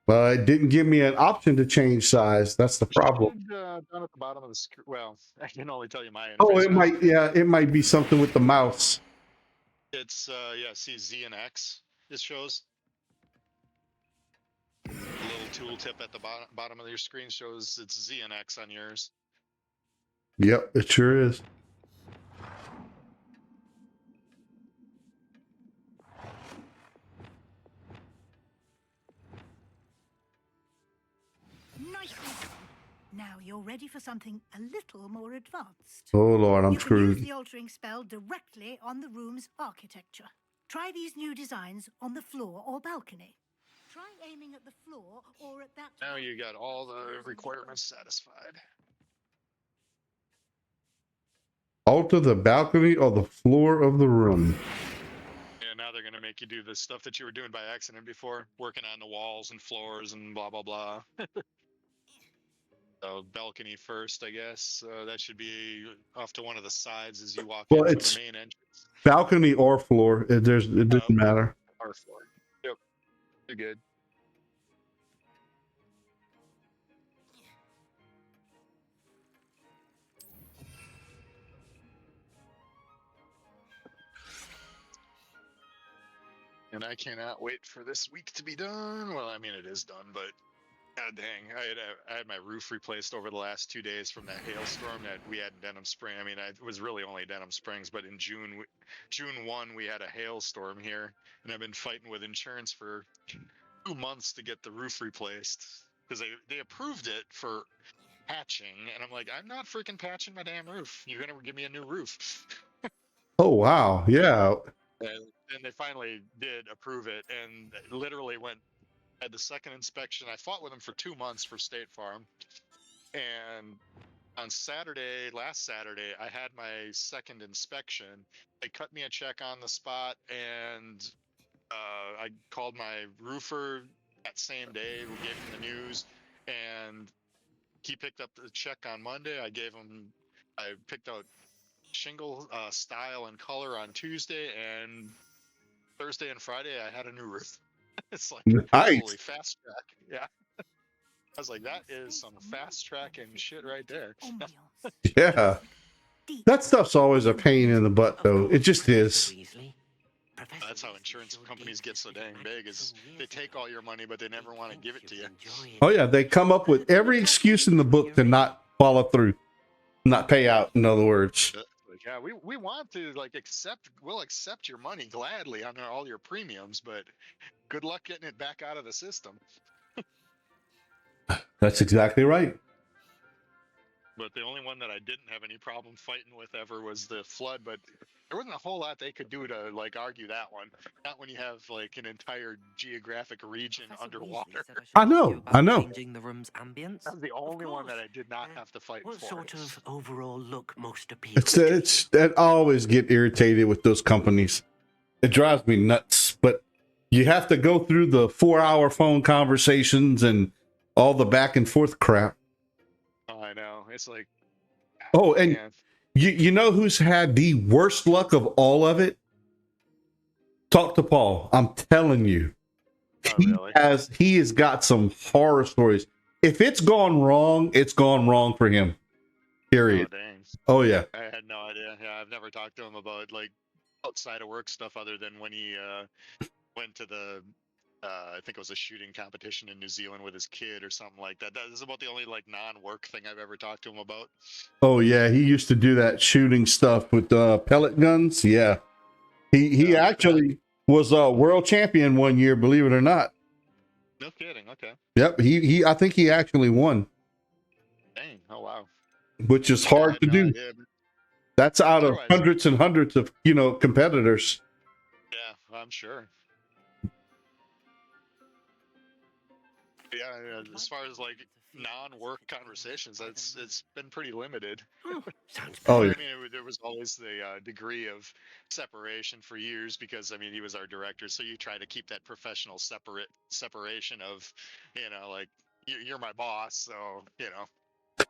A: Well, it didn't give me an option to change size. That's the problem.
H: Down at the bottom of the screen. Well, I can only tell you my interface.
A: Oh, it might. Yeah, it might be something with the mouse.
H: It's yeah. See Z and X. It shows. The little tooltip at the bottom of your screen shows it's Z and X on yours.
A: Yep, it sure is.
F: Nicely done. Now you're ready for something a little more advanced.
A: Oh Lord, I'm
F: you
A: screwed.
F: can use the altering spell directly on the room's architecture. Try these new designs on the floor or balcony. Try aiming at the floor or at that.
H: Now you got all the requirements satisfied.
A: Alter the balcony or the floor of the room.
H: Yeah, now they're gonna make you do the stuff that you were doing by accident before, working on the walls and floors and blah blah blah. So balcony first, I guess. That should be off to one of the sides as you walk in from the main entrance.
A: Balcony or floor. It doesn't matter.
H: Or floor. Yep. You're good. And I cannot wait for this week to be done. Well, I mean, it is done, but god dang, I had my roof replaced over the last 2 days from that hailstorm that we had in Denham Spring. I mean, it was really only Denham Springs, but in June 1, we had a hailstorm here, and I've been fighting with insurance for 2 months to get the roof replaced because they approved it for patching, and I'm like, I'm not freaking patching my damn roof. You're gonna give me a new roof.
A: Oh wow, yeah.
H: and they finally did approve it, and literally had the second inspection. I fought with them for 2 months for State Farm, and on last Saturday, I had my second inspection. They cut me a check on the spot, and I called my roofer that same day. We gave him the news, and he picked up the check on Monday. I picked out shingle style and color on Tuesday, and Thursday and Friday I had a new roof. It's like,
A: Nice.
H: holy fast track. Yeah. I was like, that is some fast tracking shit right there.
A: Yeah. That stuff's always a pain in the butt, though. It just is.
H: That's how insurance companies get so dang big, is they take all your money, but they never want to give it to you.
A: Oh, yeah. They come up with every excuse in the book to not follow through, not pay out, in other words.
H: Like, yeah, we want to we'll accept your money gladly on all your premiums, but good luck getting it back out of the system.
A: That's exactly right.
H: But the only one that I didn't have any problem fighting with ever was the flood, but there wasn't a whole lot they could do to like argue that one. Not when you have like an entire geographic region underwater.
A: I know.
E: Changing the room's ambience.
H: That's the only one that I did not have to fight
E: What
H: for.
E: sort of overall look most appeals?
A: I always get irritated with those companies. It drives me nuts. But you have to go through the 4-hour phone conversations and all the back and forth crap.
H: Oh, I know. It's like,
A: oh, and
H: man.
A: You know who's had the worst luck of all of it? Talk to Paul. I'm telling you.
H: Oh, really?
A: He has got some horror stories. If it's gone wrong, it's gone wrong for him. Period.
H: Oh, dang.
A: Oh, yeah.
H: I had no idea. Yeah, I've never talked to him about like outside of work stuff other than when he went to the I think it was a shooting competition in New Zealand with his kid or something like that. That is about the only like non-work thing I've ever talked to him about.
A: Oh yeah, he used to do that shooting stuff with pellet guns. Yeah, he actually was a world champion one year, believe it or not.
H: No kidding. Okay.
A: Yep, he I think he actually won.
H: Dang. Oh wow.
A: Which is hard to do.
H: Idea.
A: That's out of hundreds and hundreds of competitors.
H: Yeah, I'm sure. Yeah, as far as like non-work conversations, it's been pretty limited.
A: Oh, yeah.
H: I mean, there was always the degree of separation for years because I mean he was our director, so you try to keep that professional separation of, like you're my boss, so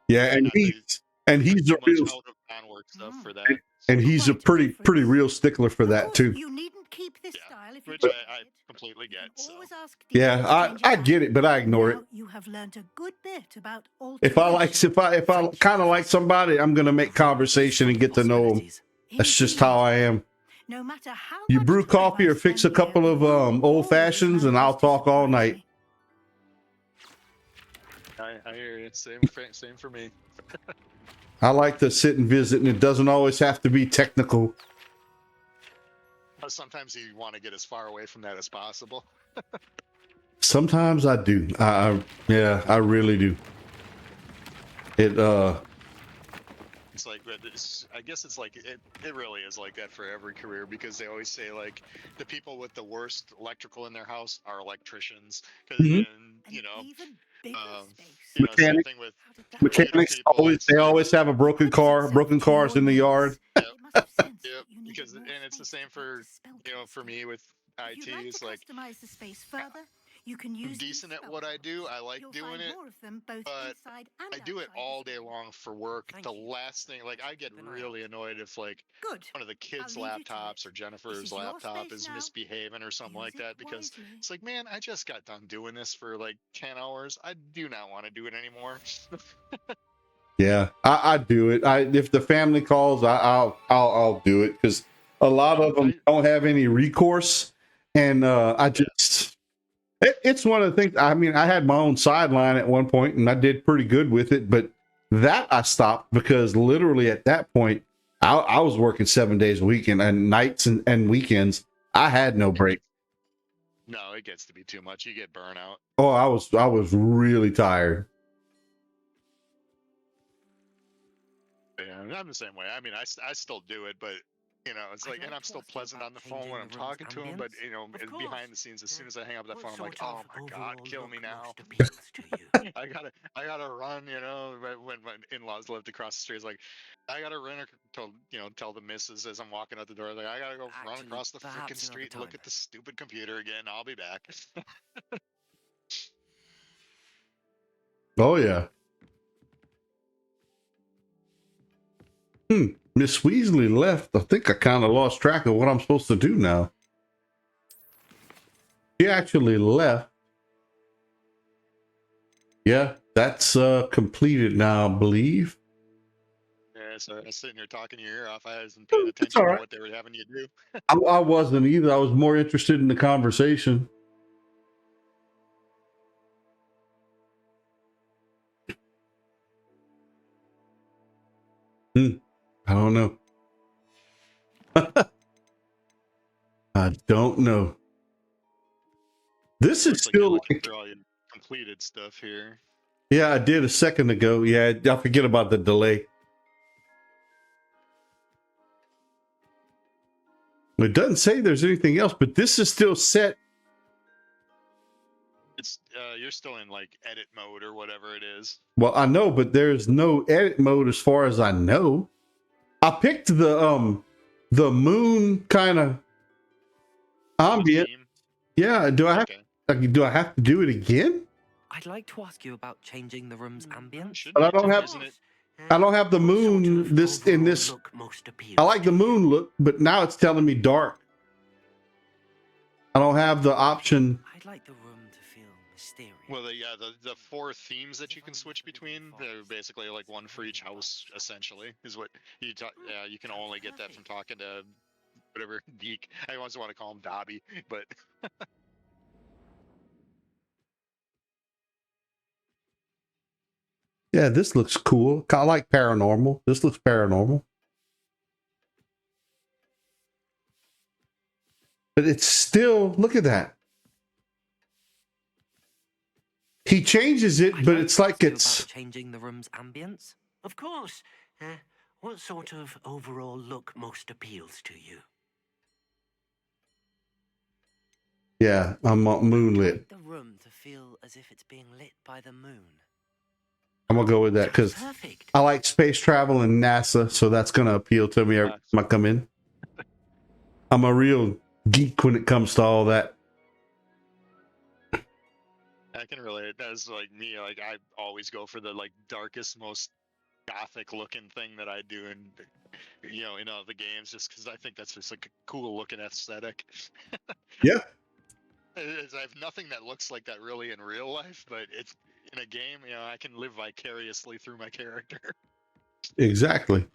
A: Yeah, and he's a real
H: out of non-work stuff for that.
A: And he's a pretty real stickler for that too.
F: You needn't keep this style if you
H: which I completely get. So.
A: Yeah, I get it, but I ignore it.
F: You have learned a good bit about
A: if I kind of like somebody, I'm gonna make conversation and get to know them. That's just how I am.
F: No matter how
A: you brew coffee or fix a couple of old fashions, and I'll talk all night.
H: I hear you. Same for me.
A: I like to sit and visit, and it doesn't always have to be technical.
H: But sometimes you want to get as far away from that as possible.
A: Sometimes I do. Yeah, I really do.
H: It's like, I guess it's like it really is like that for every career because they always say like the people with the worst electrical in their house are electricians because
A: mechanics.
H: Same thing with
A: Mechanics always have a broken cars in the yard.
H: Yep, because and it's the same for for me with IT. It's like
F: customize the space further. You can use
H: decent at what I do. I like doing it, but I do it all day long for work. The last thing, like I get really annoyed if like one of the kids' laptops or Jennifer's laptop is misbehaving or something like that because it's like, man, I just got done doing this for like 10 hours. I do not want to do it anymore.
A: Yeah, I do it. If the family calls, I'll do it because a lot of them don't have any recourse, and it's one of the things. I mean, I had my own sideline at one point, and I did pretty good with it, but that I stopped because literally at that point, I was working 7 days a week and nights and weekends. I had no break.
H: No, it gets to be too much. You get burnout.
A: Oh, I was really tired.
H: Yeah, I'm the same way. I mean, I still do it, but You know, it's
E: I'd
H: like, and
E: like
H: I'm
E: to
H: still
E: ask you
H: pleasant
E: about
H: on the phone
E: changing
H: when
E: the
H: I'm
E: room's
H: talking to him, but
E: ambience.
H: you know,
E: Of
H: behind the
E: course.
H: scenes, as soon as I hang up the
E: What
H: phone, I'm like,
E: sort
H: oh
E: of
H: my god,
E: overall
H: kill me
E: look
H: now.
E: most appeals to you?
H: I gotta run. You know, when my in-laws lived across the street, it's like, I gotta run. Tell the missus as I'm walking out the door, like, I gotta go run
E: Actually,
H: across the freaking
E: perhaps another
H: street and look
E: time.
H: at the stupid computer again. I'll be back.
A: Oh yeah. Miss Weasley left. I think I kind of lost track of what I'm supposed to do now. She actually left. Yeah, that's completed now, I believe.
H: Yeah, so I was sitting here talking your ear off. I wasn't paying
A: It's all
H: attention to
A: right.
H: what they were having you do.
A: I wasn't either. I was more interested in the conversation. I don't know. I don't know. This is
H: Looks like you're
A: still
H: looking
A: like,
H: through all your completed stuff here.
A: yeah, I did a second ago. Yeah, I forget about the delay. It doesn't say there's anything else, but this is still set.
H: It's you're still in like edit mode or whatever it is.
A: Well, I know, but there's no edit mode as far as I know. I picked the moon kind of ambient.
H: Theme.
A: Yeah, do I have
H: Okay.
A: do I have to do it again?
E: I'd like to ask you about changing the room's ambience.
H: Should
A: But
H: be,
A: I don't have
H: isn't it?
A: I don't have the
F: What sort
A: moon
F: of
A: this in
F: overall
A: this.
F: look most appeals
A: I like the
F: to you?
A: moon look, but now it's telling me dark. I don't have the option.
E: I'd like the room to feel mysterious.
H: Well, the four themes that you can switch between, they're basically like one for each house. Essentially, is what you talk. Yeah, you can only get that from talking to whatever geek. I always want to call him Dobby, but
A: Yeah, this looks cool. I like paranormal. This looks paranormal. But it's still, look at that. He changes it,
E: I'd
A: but
E: like
A: it's
E: to
A: like
E: ask you
A: it's
E: about changing the room's ambience.
F: Of course. What sort of overall look most appeals to you?
A: yeah, I'm
E: I'd
A: moonlit.
E: like the room to feel as if it's being lit by the moon.
A: I'm gonna go with that because
F: Perfect.
A: I like space travel and NASA, so that's gonna appeal to me every time I come in. I'm a real geek when it comes to all that.
H: I can relate. That's like me. Like I always go for the like darkest, most gothic looking thing that I do in in all the games, just because I think that's just like a cool looking aesthetic.
A: Yeah,
H: I have nothing that looks like that really in real life, but it's in a game. I can live vicariously through my character.
A: exactly.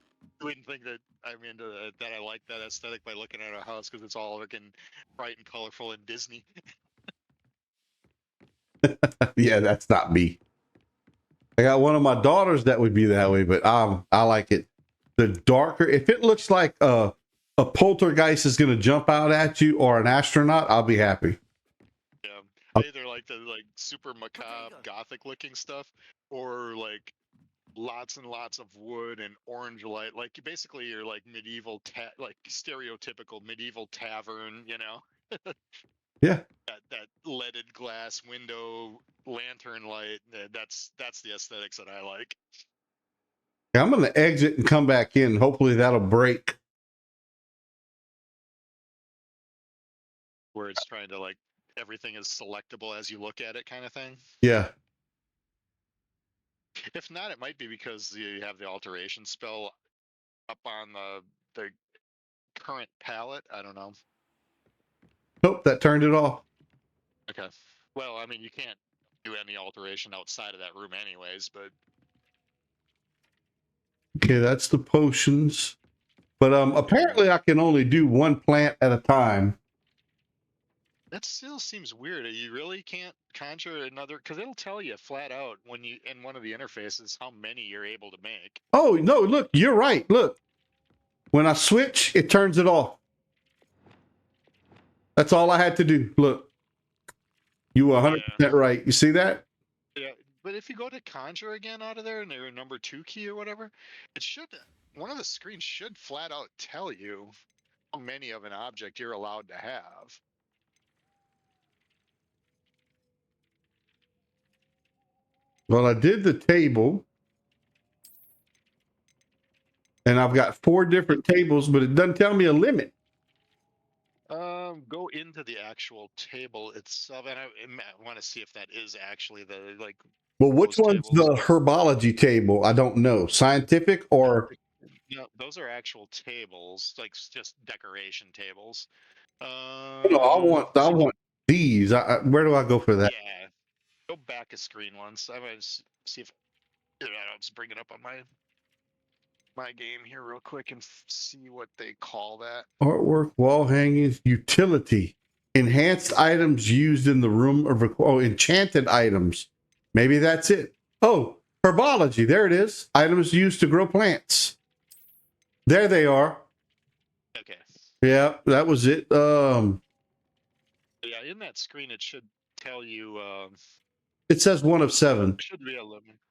H: I wouldn't think that I'm into that I like that aesthetic by looking at a house because it's all looking bright and colorful and Disney.
A: Yeah, that's not me. I got one of my daughters that would be that way, but I like it. The darker, if it looks like a poltergeist is going to jump out at you or an astronaut, I'll be happy.
H: Yeah, I either like the like super macabre gothic looking stuff or like lots and lots of wood and orange light. Like basically you're like medieval like stereotypical medieval tavern,
A: Yeah,
H: that leaded glass window lantern light. That's the aesthetics that I like.
A: I'm going to exit and come back in. Hopefully that'll break.
H: Where it's trying to like everything is selectable as you look at it kind of thing.
A: Yeah.
H: If not, it might be because you have the alteration spell up on the current palette. I don't know.
A: Nope, that turned it off.
H: Okay. Well, I mean, you can't do any alteration outside of that room anyways, but
A: Okay, that's the potions. But apparently I can only do one plant at a time.
H: that still seems weird. You really can't conjure another because it'll tell you flat out when you in one of the interfaces how many you're able to make.
A: Oh, no, look, you're right. Look. When I switch, it turns it off. That's all I had to do. Look. You were 100% right. You see that?
H: Yeah, but if you go to conjure again out of there and your number 2 key or whatever, it should one of the screens should flat out tell you how many of an object you're allowed to have.
A: Well, I did the table. And I've got 4 different tables, but it doesn't tell me a limit.
H: Go into the actual table itself, and I want to see if that is actually the like.
A: Well, which
H: Those
A: one's
H: tables.
A: the herbology table? I don't know. Scientific or
H: No, those are actual tables, like just decoration tables.
A: no, I
H: So
A: want these. Where do I go for that?
H: yeah, go back a screen once. I'm gonna see if I'll just bring it up on my game here real quick and see what they call that.
A: Artwork, wall hangings, utility, enhanced items used in the room of enchanted items. Maybe that's it. Oh, herbology. There it is. Items used to grow plants. There they are.
H: Okay.
A: Yeah, that was it.
H: Yeah, in that screen it should tell you.
A: It says 1 of 7.
H: Should be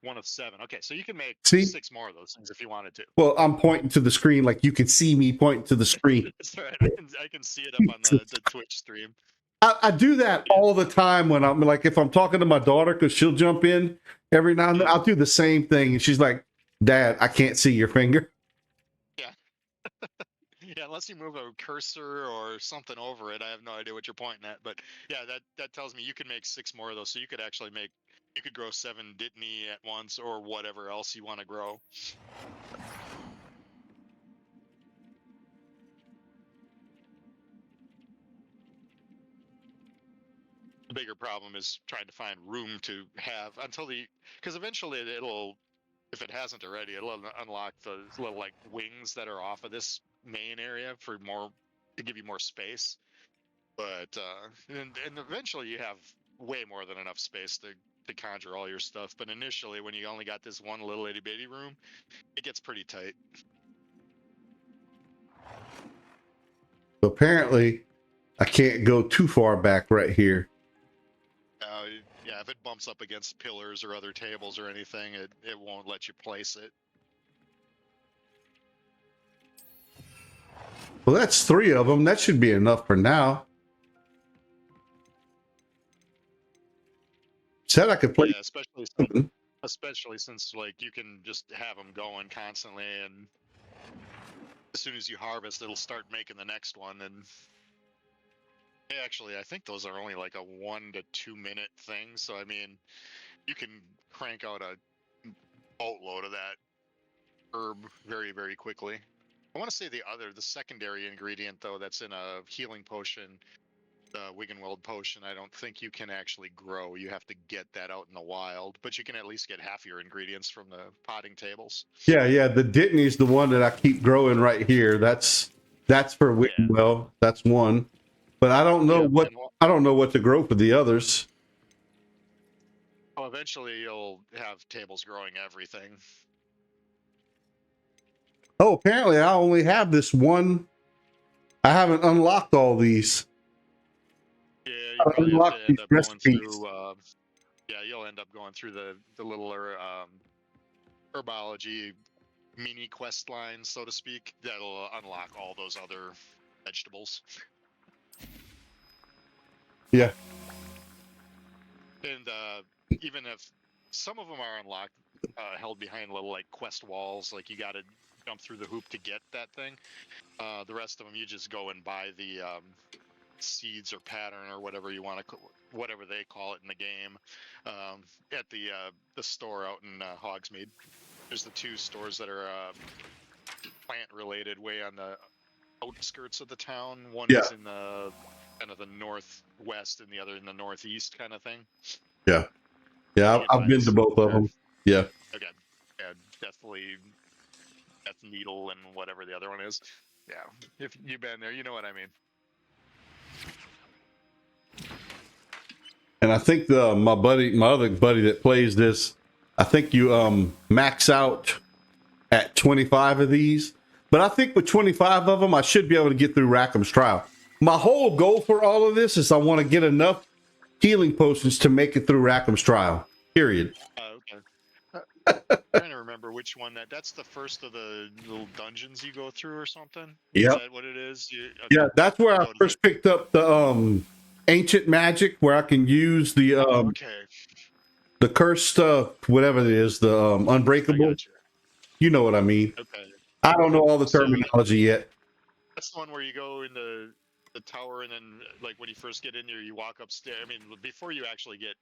H: 1 of 7. Okay, so you can make
A: See?
H: 6 more of those things if you wanted to.
A: Well, I'm pointing to the screen like you can see me pointing to the screen.
H: That's right. I can see it up on the Twitch stream.
A: I do that all the time when I'm like, if I'm talking to my daughter, because she'll jump in every now and then, I'll do the same thing. And she's like, Dad, I can't see your finger.
H: Yeah. Yeah, unless you move a cursor or something over it, I have no idea what you're pointing at. But yeah, that tells me you can make 6 more of those. So you could actually you could grow 7 Dittany at once or whatever else you want to grow. The bigger problem is trying to find room to have because eventually if it hasn't already, it'll unlock the little like wings that are off of this main area to give you more space. But and eventually you have way more than enough space to conjure all your stuff. But initially, when you only got this one little itty bitty room, it gets pretty tight.
A: So apparently, I can't go too far back right here.
H: Yeah, if it bumps up against pillars or other tables or anything, it won't let you place it.
A: Well, that's 3 of them. That should be enough for now. Said I could play.
H: Yeah, especially since like you can just have them going constantly, and as soon as you harvest, it'll start making the next one. And actually, I think those are only like a 1 to 2 minute thing. So I mean, you can crank out a boatload of that herb very, very quickly. I want to say the secondary ingredient though that's in a healing potion, the Wiggenweld potion, I don't think you can actually grow. You have to get that out in the wild, but you can at least get half your ingredients from the potting tables.
A: Yeah. The Dittany is the one that I keep growing right here. That's for Wiggenweld. Yeah. That's one. But I don't know what to grow for the others.
H: Well, eventually you'll have tables growing everything.
A: Oh, apparently I only have this one. I haven't unlocked all these.
H: Yeah, you probably have to end up going through. Yeah, you'll end up going through the little herbology mini quest lines, so to speak. That'll unlock all those other vegetables.
A: Yeah.
H: And even if some of them are unlocked, held behind little like quest walls, like you got to jump through the hoop to get that thing. The rest of them, you just go and buy the seeds or pattern or whatever you want to, whatever they call it in the game, at the store out in Hogsmeade. There's the 2 stores that are plant related, way on the outskirts of the town. One is in the kind of the northwest, and the other in the northeast, kind of thing.
A: Yeah. I've been to both of them. Yeah.
H: Okay. Yeah, definitely. Death Needle and whatever the other one is. Yeah, if you've been there, you know what I mean.
A: And I think my other buddy that plays this, I think you max out at 25 of these. But I think with 25 of them, I should be able to get through Rackham's Trial. My whole goal for all of this is I want to get enough healing potions to make it through Rackham's Trial. Period.
H: Okay. I'm trying to remember remember which one that's the first of the little dungeons you go through or something.
A: Yep.
H: Is that what it is?
A: Yeah, that's where I
H: Go to
A: first picked up the ancient magic, where I can use the
H: okay,
A: the cursed whatever it is, the
H: I
A: unbreakable.
H: got you.
A: You know what I mean.
H: Okay,
A: I don't know all the
H: So,
A: terminology yet.
H: that's the one where you go in the tower, and then like when you first get in there, you walk upstairs. I mean, before you actually get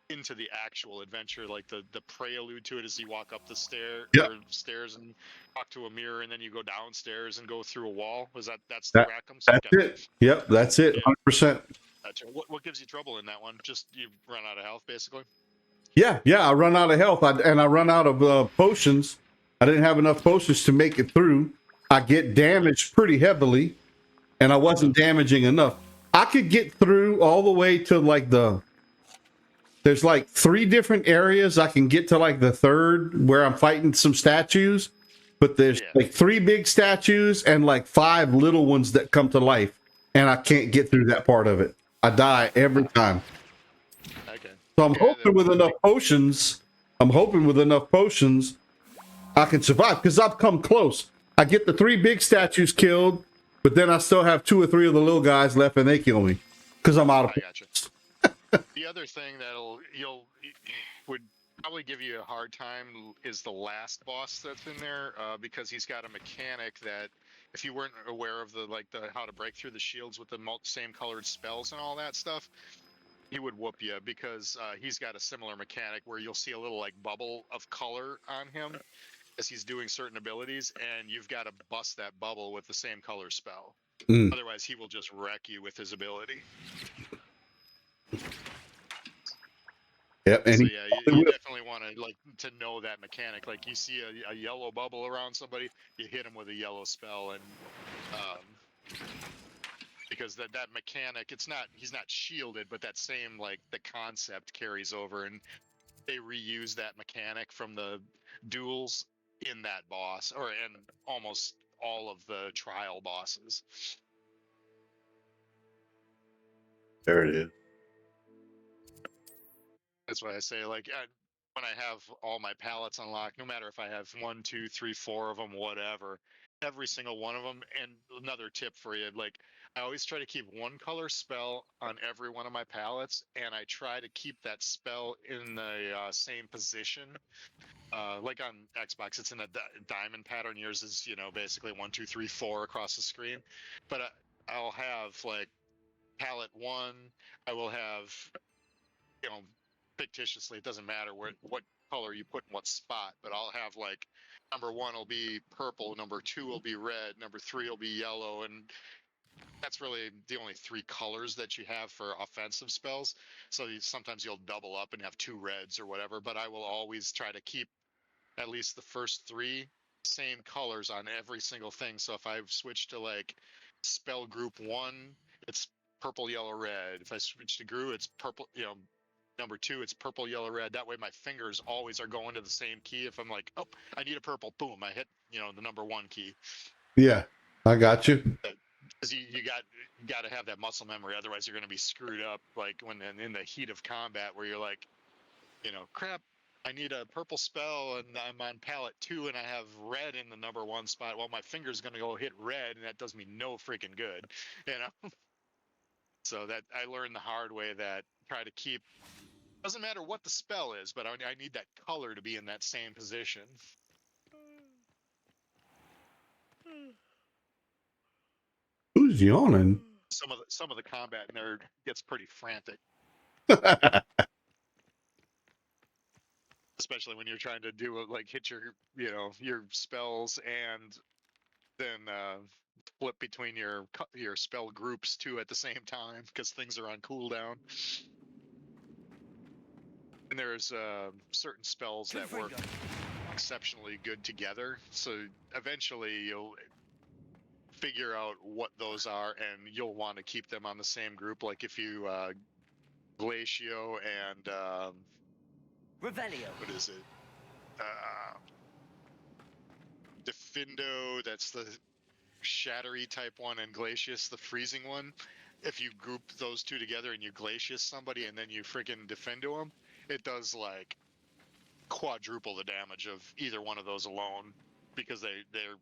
H: into the actual adventure, like the prelude to it is you walk up the
A: Yep.
H: stairs and talk to a mirror, and then you go downstairs and go through a wall. That's the
A: That,
H: Rackham?
A: that's
H: Okay.
A: it. Yep, that's it.
H: Yeah.
A: 100%.
H: Gotcha. What gives you trouble in that one? Just you run out of health, basically.
A: Yeah. I run out of health, and I run out of potions. I didn't have enough potions to make it through. I get damaged pretty heavily, and I wasn't damaging enough. I could get through all the way to like there's like 3 different areas. I can get to like the third where I'm fighting some statues, but there's like 3 big statues and like 5 little ones that come to life, and I can't get through that part of it. I die every time.
H: Okay.
A: So I'm hoping with enough potions, I can survive, because I've come close. I get the 3 big statues killed, but then I still have 2 or 3 of the little guys left, and they kill me because I'm out of.
H: I got you. The other thing would probably give you a hard time is the last boss that's in there, because he's got a mechanic that if you weren't aware of the how to break through the shields with the same colored spells and all that stuff, he would whoop you, because he's got a similar mechanic where you'll see a little like bubble of color on him as he's doing certain abilities, and you've got to bust that bubble with the same color spell. Otherwise, he will just wreck you with his ability.
A: Yep, and
H: So yeah, you definitely want to know that mechanic. Like you see a yellow bubble around somebody, you hit him with a yellow spell, and because that mechanic, he's not shielded, but that same the concept carries over, and they reuse that mechanic from the duels in that boss, or in almost all of the trial bosses.
A: there it is.
H: That's why I say, when I have all my palettes unlocked, no matter if I have 1, 2, 3, 4 of them, whatever, every single one of them. And another tip for you, I always try to keep one color spell on every one of my palettes, and I try to keep that spell in the same position. Like on Xbox, it's in a diamond pattern. Yours is, basically 1, 2, 3, 4 across the screen. But I'll have palette 1. I will have, fictitiously, it doesn't matter what color you put in what spot, but I'll have number 1 will be purple, number 2 will be red, number 3 will be yellow, and that's really the only 3 colors that you have for offensive spells. So sometimes you'll double up and have 2 reds or whatever, but I will always try to keep at least the first 3 same colors on every single thing. So if I've switched to spell group 1, it's purple, yellow, red. If I switch to Gru, it's purple, number 2, it's purple, yellow, red. That way my fingers always are going to the same key. If I'm like, oh, I need a purple, boom, I hit, the number 1 key.
A: Yeah, I got you.
H: Because you got to have that muscle memory. Otherwise, you're going to be screwed up, when in the heat of combat, where you're like, crap, I need a purple spell, and I'm on palette 2, and I have red in the number 1 spot. Well, my finger's going to go hit red, and that does me no freaking good, So that I learned the hard way that try to keep. Doesn't matter what the spell is, but I need that color to be in that same position.
A: Who's yawning?
H: Some of the combat in there gets pretty frantic, especially when you're trying to do hit your spells, and then flip between your spell groups too at the same time, because things are on cooldown. And there's certain spells that work exceptionally good together. So eventually you'll figure out what those are, and you'll want to keep them on the same group. Like if you Glacio and
E: Revelio.
H: what is it? Defindo, that's the shattery type one, and Glacius, the freezing one. If you group those 2 together and you Glacius somebody and then you freaking Defendo them, it does quadruple the damage of either one of those alone because they're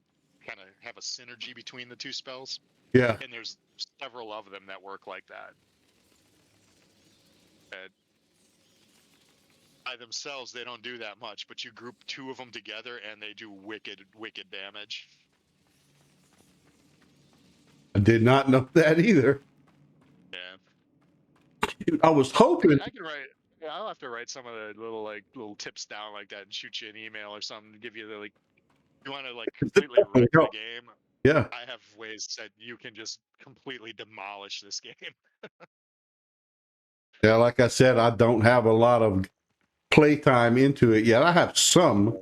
H: kind of have a synergy between the two spells.
A: Yeah.
H: And there's several of them that work like that. And by themselves, they don't do that much, but you group two of them together and they do wicked damage.
A: I did not know that either.
H: Yeah.
A: Dude, I was hoping.
H: I can write. Yeah, I'll have to write some of the little tips down like that and shoot you an email or something to give you the you want to completely wreck the game.
A: Yeah.
H: I have ways that you can just completely demolish this game.
A: Yeah, like I said, I don't have a lot of playtime into it yet. I have some.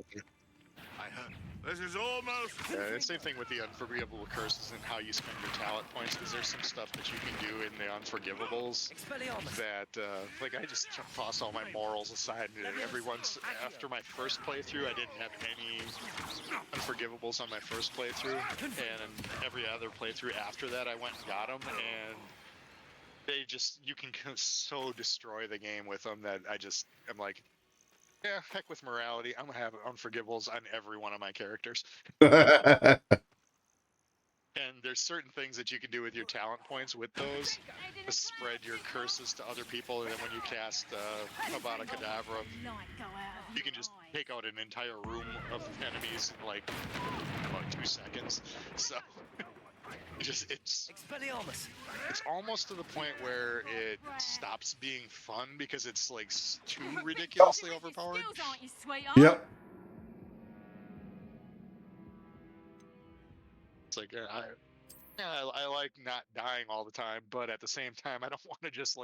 C: I heard. This is almost.
H: The same thing with the unforgivable curses and how you spend your talent points, because there's some stuff that you can do in the unforgivables that, I just toss all my morals aside. Every once after my first playthrough, I didn't have any unforgivables on my first playthrough, and every other playthrough after that, I went and got them, and you can so destroy the game with them that I'm like, yeah, heck with morality. I'm gonna have unforgivables on every one of my characters. And there's certain things that you can do with your talent points with those to spread your curses to other people. And then when you cast Avada Kedavra, you can just take out an entire room of enemies in about 2 seconds. So it's almost to the point where it stops being fun because it's too ridiculously overpowered.
A: Yep.
H: It's I like not dying all the time, but at the same time, I don't want to just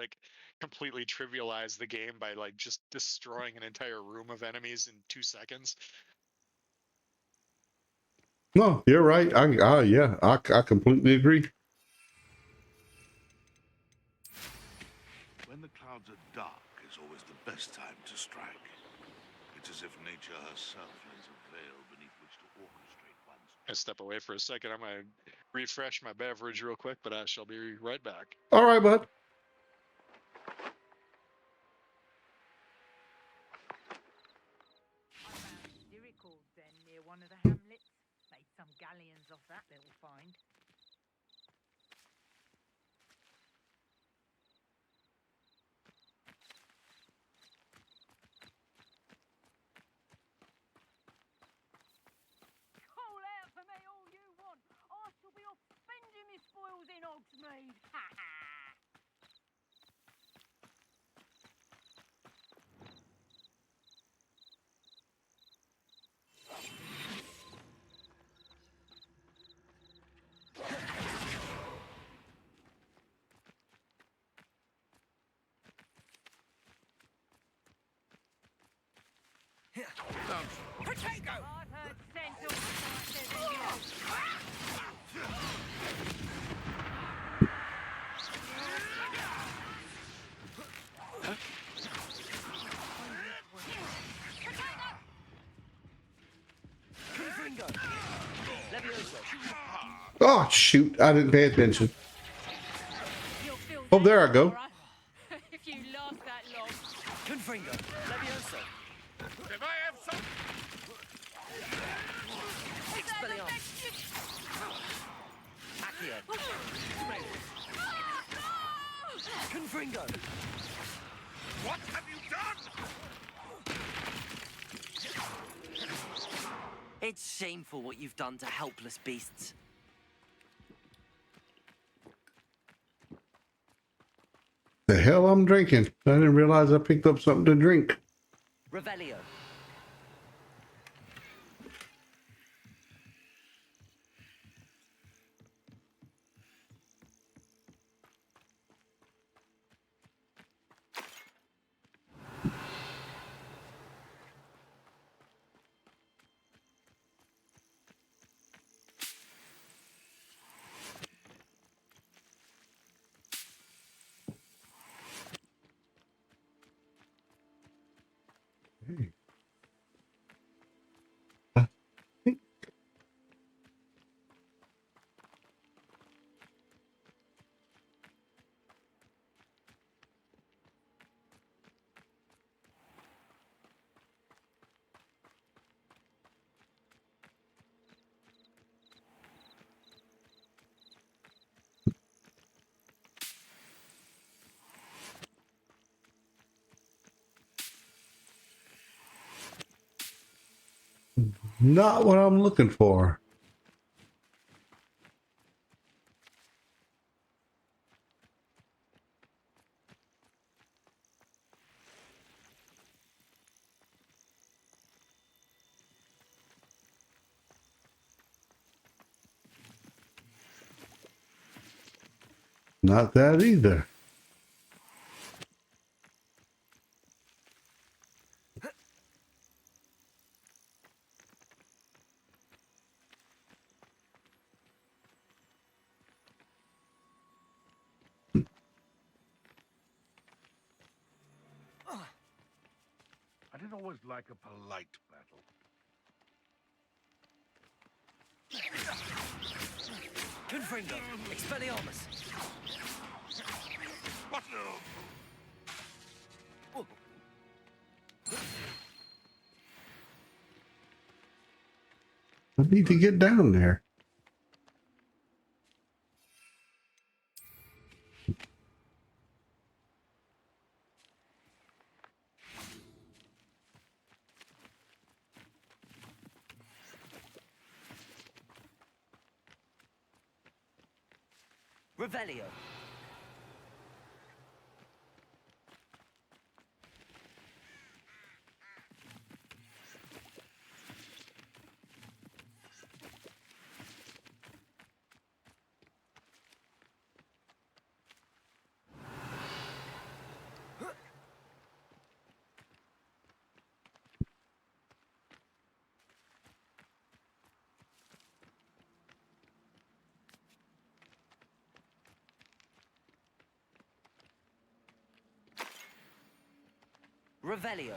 H: completely trivialize the game by just destroying an entire room of enemies in 2 seconds.
A: No, you're right. I completely agree.
C: When the clouds are dark is always the best time to strike. It's as if nature herself lays a veil beneath which to orchestrate one's.
H: I step away for a second. I'm gonna refresh my beverage real quick, but I shall be right back.
A: All right, bud.
I: Then near one of the hamlets. Made some galleons off that little find. Call out for me all you want. I shall be off spending my spoils in Hogsmeade. Ha ha! Potato! I've heard sense of than yours.
A: Oh, shoot. I didn't pay attention. Oh, there I go.
I: If you last that long.
E: Confringo, Levioso.
C: If I have some.
E: Expelliarmus. Accio. Confringo.
C: What have you done?
E: It's shameful what you've done to helpless beasts.
A: The hell I'm drinking. I didn't realize I picked up something to drink.
E: Revelio.
A: Not what I'm looking for. Not that either.
C: I didn't always like a polite battle.
E: Confringo, Expelliarmus.
C: What no?
A: I need to get down there.
E: Revelio. Revelio.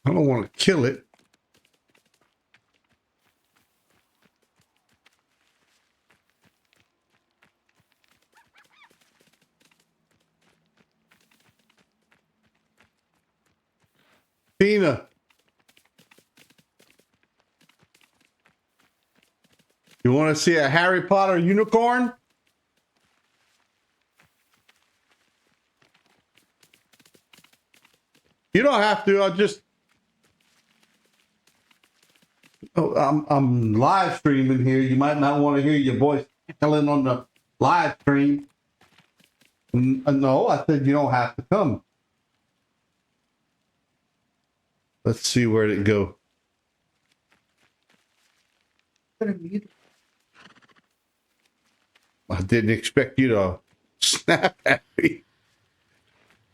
A: I don't want to kill it. Tina, you want to see a Harry Potter unicorn? You don't have to. I'll just. Oh, I'm live streaming here. You might not want to hear your voice telling on the live stream. No, I said you don't have to come. Let's see where'd it go. I didn't expect you to snap at me.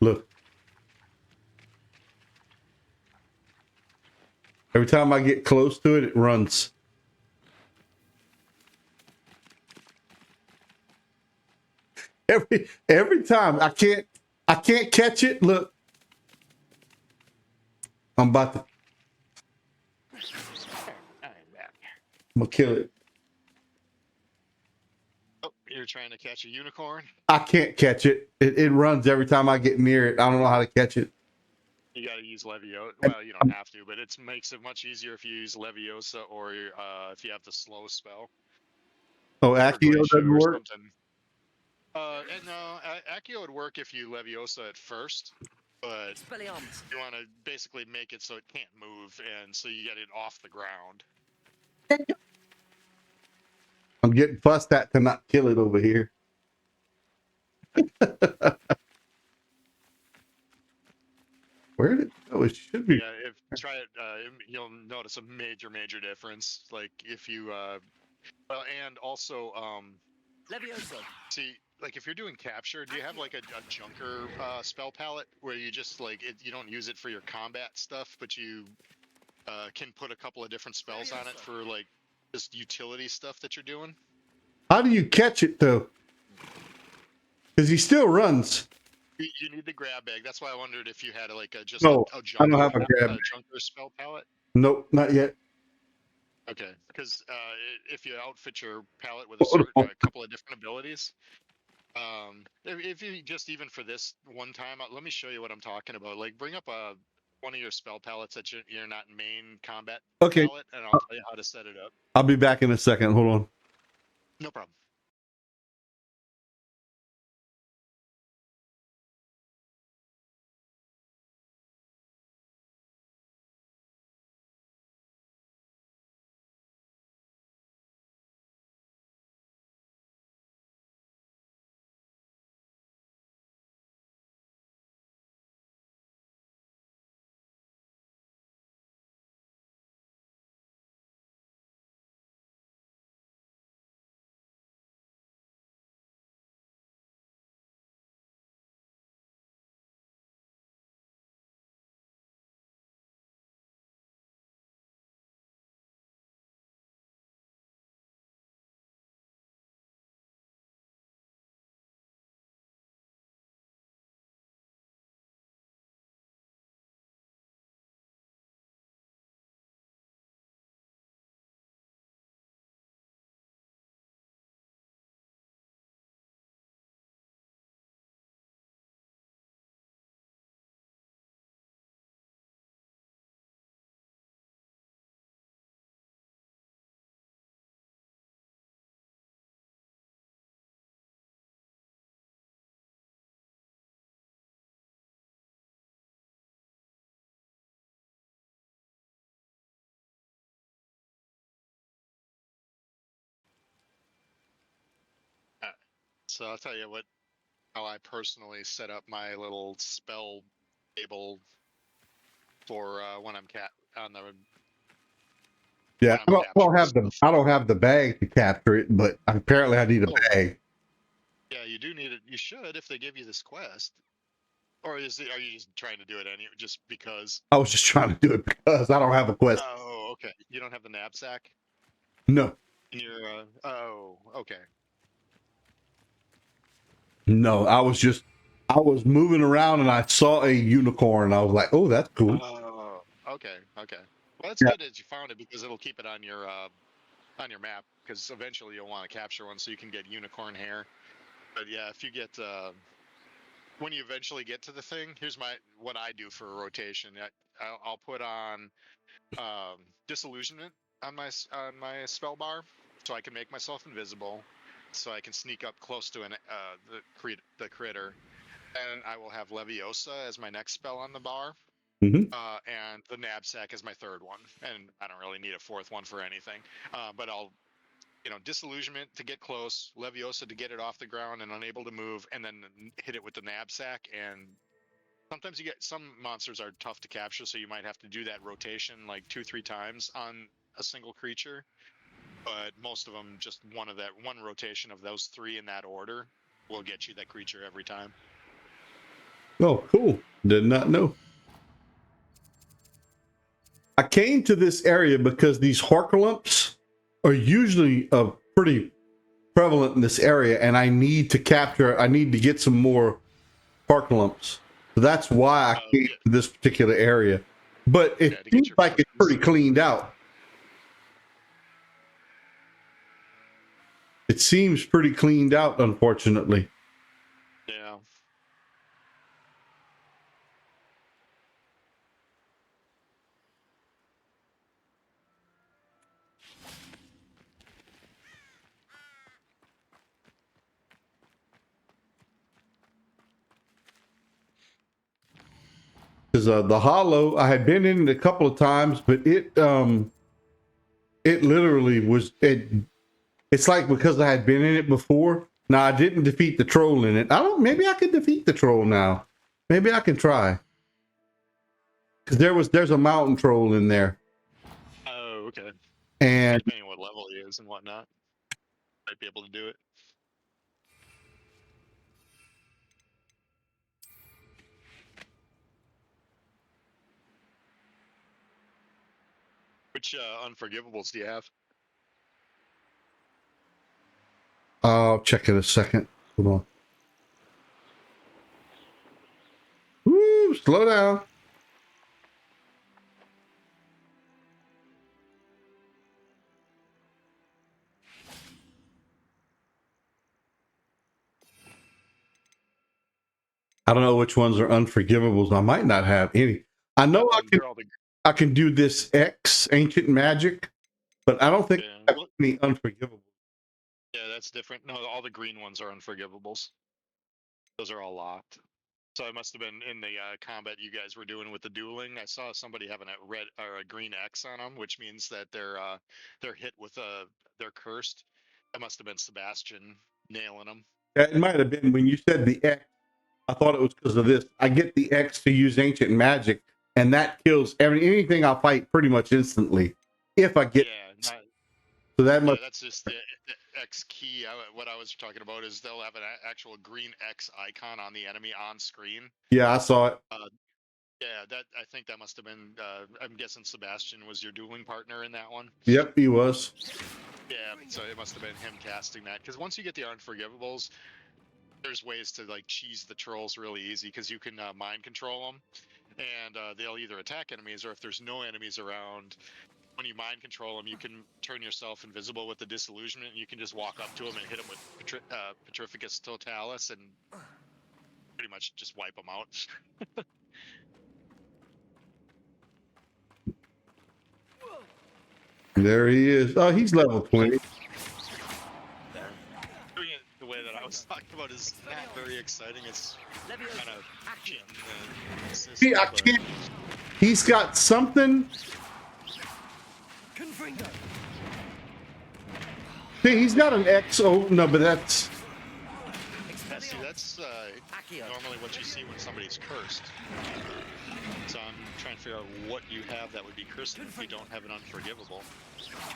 A: Look. Every time I get close to it, it runs. Every time I can't catch it. Look. I'm about to. I'm gonna kill it.
H: Oh, you're trying to catch a unicorn?
A: I can't catch it. It runs every time I get near it. I don't know how to catch it.
H: You got to use Leviosa. Well, you don't have to, but it makes it much easier if you use Leviosa or if you have the slow spell.
A: Oh,
H: Or
A: Accio
H: Glacier
A: doesn't
H: or
A: work?
H: something. And no, Accio would work if you Leviosa at first, but
E: Expelliarmus.
H: you want to basically make it so it can't move, and so you get it off the ground.
A: I'm getting fussed at to not kill it over here. Where did it go? It should be.
H: Yeah, if try it, you'll notice a major difference. Like if you, well, and also,
E: Levioso.
H: see, like if you're doing capture, do you have like a junker spell palette where you just like you don't use it for your combat stuff, but you can put a couple of different spells on it for like just utility stuff that you're doing?
A: How do you catch it though? Because he still runs.
H: You need the grab bag. That's why I wondered if you had like just
A: No,
H: a
A: I don't
H: junker
A: have a grab.
H: junker spell palette.
A: Nope, not yet.
H: Okay, because if you outfit your palette with
A: Hold on.
H: a couple of different abilities, if you just even for this one time, let me show you what I'm talking about. Like, bring up one of your spell palettes that you're not main combat
A: Okay,
H: palette, and I'll tell you how to set it up.
A: I'll be back in a second. Hold on.
H: No problem. So I'll tell you how I personally set up my little spell table for when I'm on the
A: Yeah,
H: when I'm capturing stuff.
A: I don't have the bag to capture it, but apparently I need a
H: Oh,
A: bag.
H: yeah, you do need it. You should if they give you this quest. Or are you just trying to do it just because?
A: I was just trying to do it because I don't have a quest.
H: Oh, okay. You don't have the knapsack
A: No,
H: in your. Oh, okay.
A: no, I was moving around and I saw a unicorn. I was like, oh, that's cool.
H: Oh, okay, okay. Well, that's
A: Yeah.
H: good that you found it because it'll keep it on your map. Because eventually you'll want to capture one so you can get unicorn hair. But yeah, if you get when you eventually get to the thing, here's what I do for a rotation. I'll put on disillusionment on my spell bar, so I can make myself invisible, so I can sneak up close to the critter, and I will have Leviosa as my next spell on the bar,
A: Mm-hmm.
H: and the knapsack is my third one, and I don't really need a fourth one for anything, but I'll disillusionment to get close, Leviosa to get it off the ground and unable to move, and then hit it with the knapsack. And sometimes you get some monsters are tough to capture, so you might have to do that rotation like 2-3 times on a single creature. But most of them, just one rotation of those three in that order will get you that creature every time.
A: Oh, cool. Did not know. I came to this area because these horklumps are usually pretty prevalent in this area, and I need to get some more horklumps. So that's why I came to this particular area. But it
H: To get
A: seems
H: your
A: like it's
H: potions.
A: pretty cleaned out. It seems pretty cleaned out, unfortunately.
H: Yeah.
A: Because the hollow, I had been in it a couple of times, but it literally was it. It's like because I had been in it before. Now I didn't defeat the troll in it. I don't. Maybe I can defeat the troll now. Maybe I can try. Because there's a mountain troll in there,
H: Oh, okay.
A: and
H: Depending on what level he is and whatnot, might be able to do it. Which unforgivables do you have?
A: I'll check in a second. Hold on. Slow down. I don't know which ones are unforgivables. I might not have any. I know
H: They're all the
A: I can do this X ancient magic, but I don't think
H: yeah,
A: I have any unforgivables.
H: yeah, that's different. No, all the green ones are unforgivables. Those are all locked. So it must have been in the combat you guys were doing with the dueling. I saw somebody having a red or a green X on them, which means that they're hit with they're cursed. That must have been Sebastian nailing them.
A: Yeah, it might have been when you said the X. I thought it was because of this. I get the X to use ancient magic, and that kills anything I fight pretty much instantly. If I get so that
H: Yeah,
A: must.
H: that's just the X key. What I was talking about is they'll have an actual green X icon on the enemy on screen.
A: Yeah, I saw it.
H: Yeah, that I think that must have been. I'm guessing Sebastian was your dueling partner in that one.
A: Yep, he was.
H: Yeah, so it must have been him casting that. Because once you get the unforgivables, there's ways to like cheese the trolls really easy. Because you can mind control them, and they'll either attack enemies or if there's no enemies around. When you mind control them, you can turn yourself invisible with the disillusionment. And you can just walk up to them and hit them with Petrificus Totalis and pretty much just wipe them out.
A: There he is. Oh, he's level 20.
H: Doing it the way that I was talking about is not very exciting. It's kind of cheating the system.
A: See, I can't. He's got something. See, he's got an X. Oh no, but that's.
H: See, that's normally what you see when somebody's cursed. So I'm trying to figure out what you have that would be cursed if you don't have an unforgivable.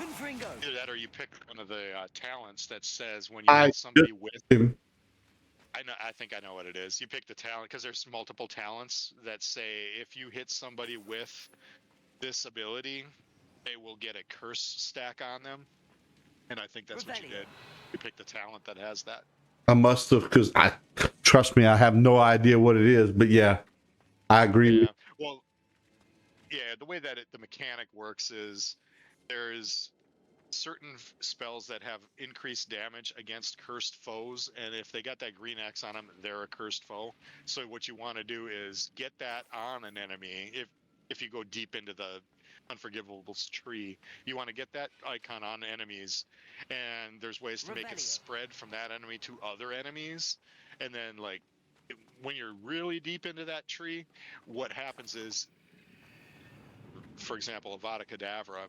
H: Either that or you pick one of the talents that says when you hit somebody with
A: him.
H: I think I know what it is. You pick the talent because there's multiple talents that say if you hit somebody with this ability, they will get a curse stack on them. And I think that's what you did. You picked the talent that has that.
A: I must have, because I trust me, I have no idea what it is. But yeah, I agree.
H: Yeah. Well, yeah. The way that the mechanic works is there's certain spells that have increased damage against cursed foes, and if they got that green X on them, they're a cursed foe. So what you want to do is get that on an enemy. If you go deep into the unforgivables tree, you want to get that icon on enemies, and there's ways to make it spread from that enemy to other enemies. And then like when you're really deep into that tree, what happens is, for example, Avada Kedavra,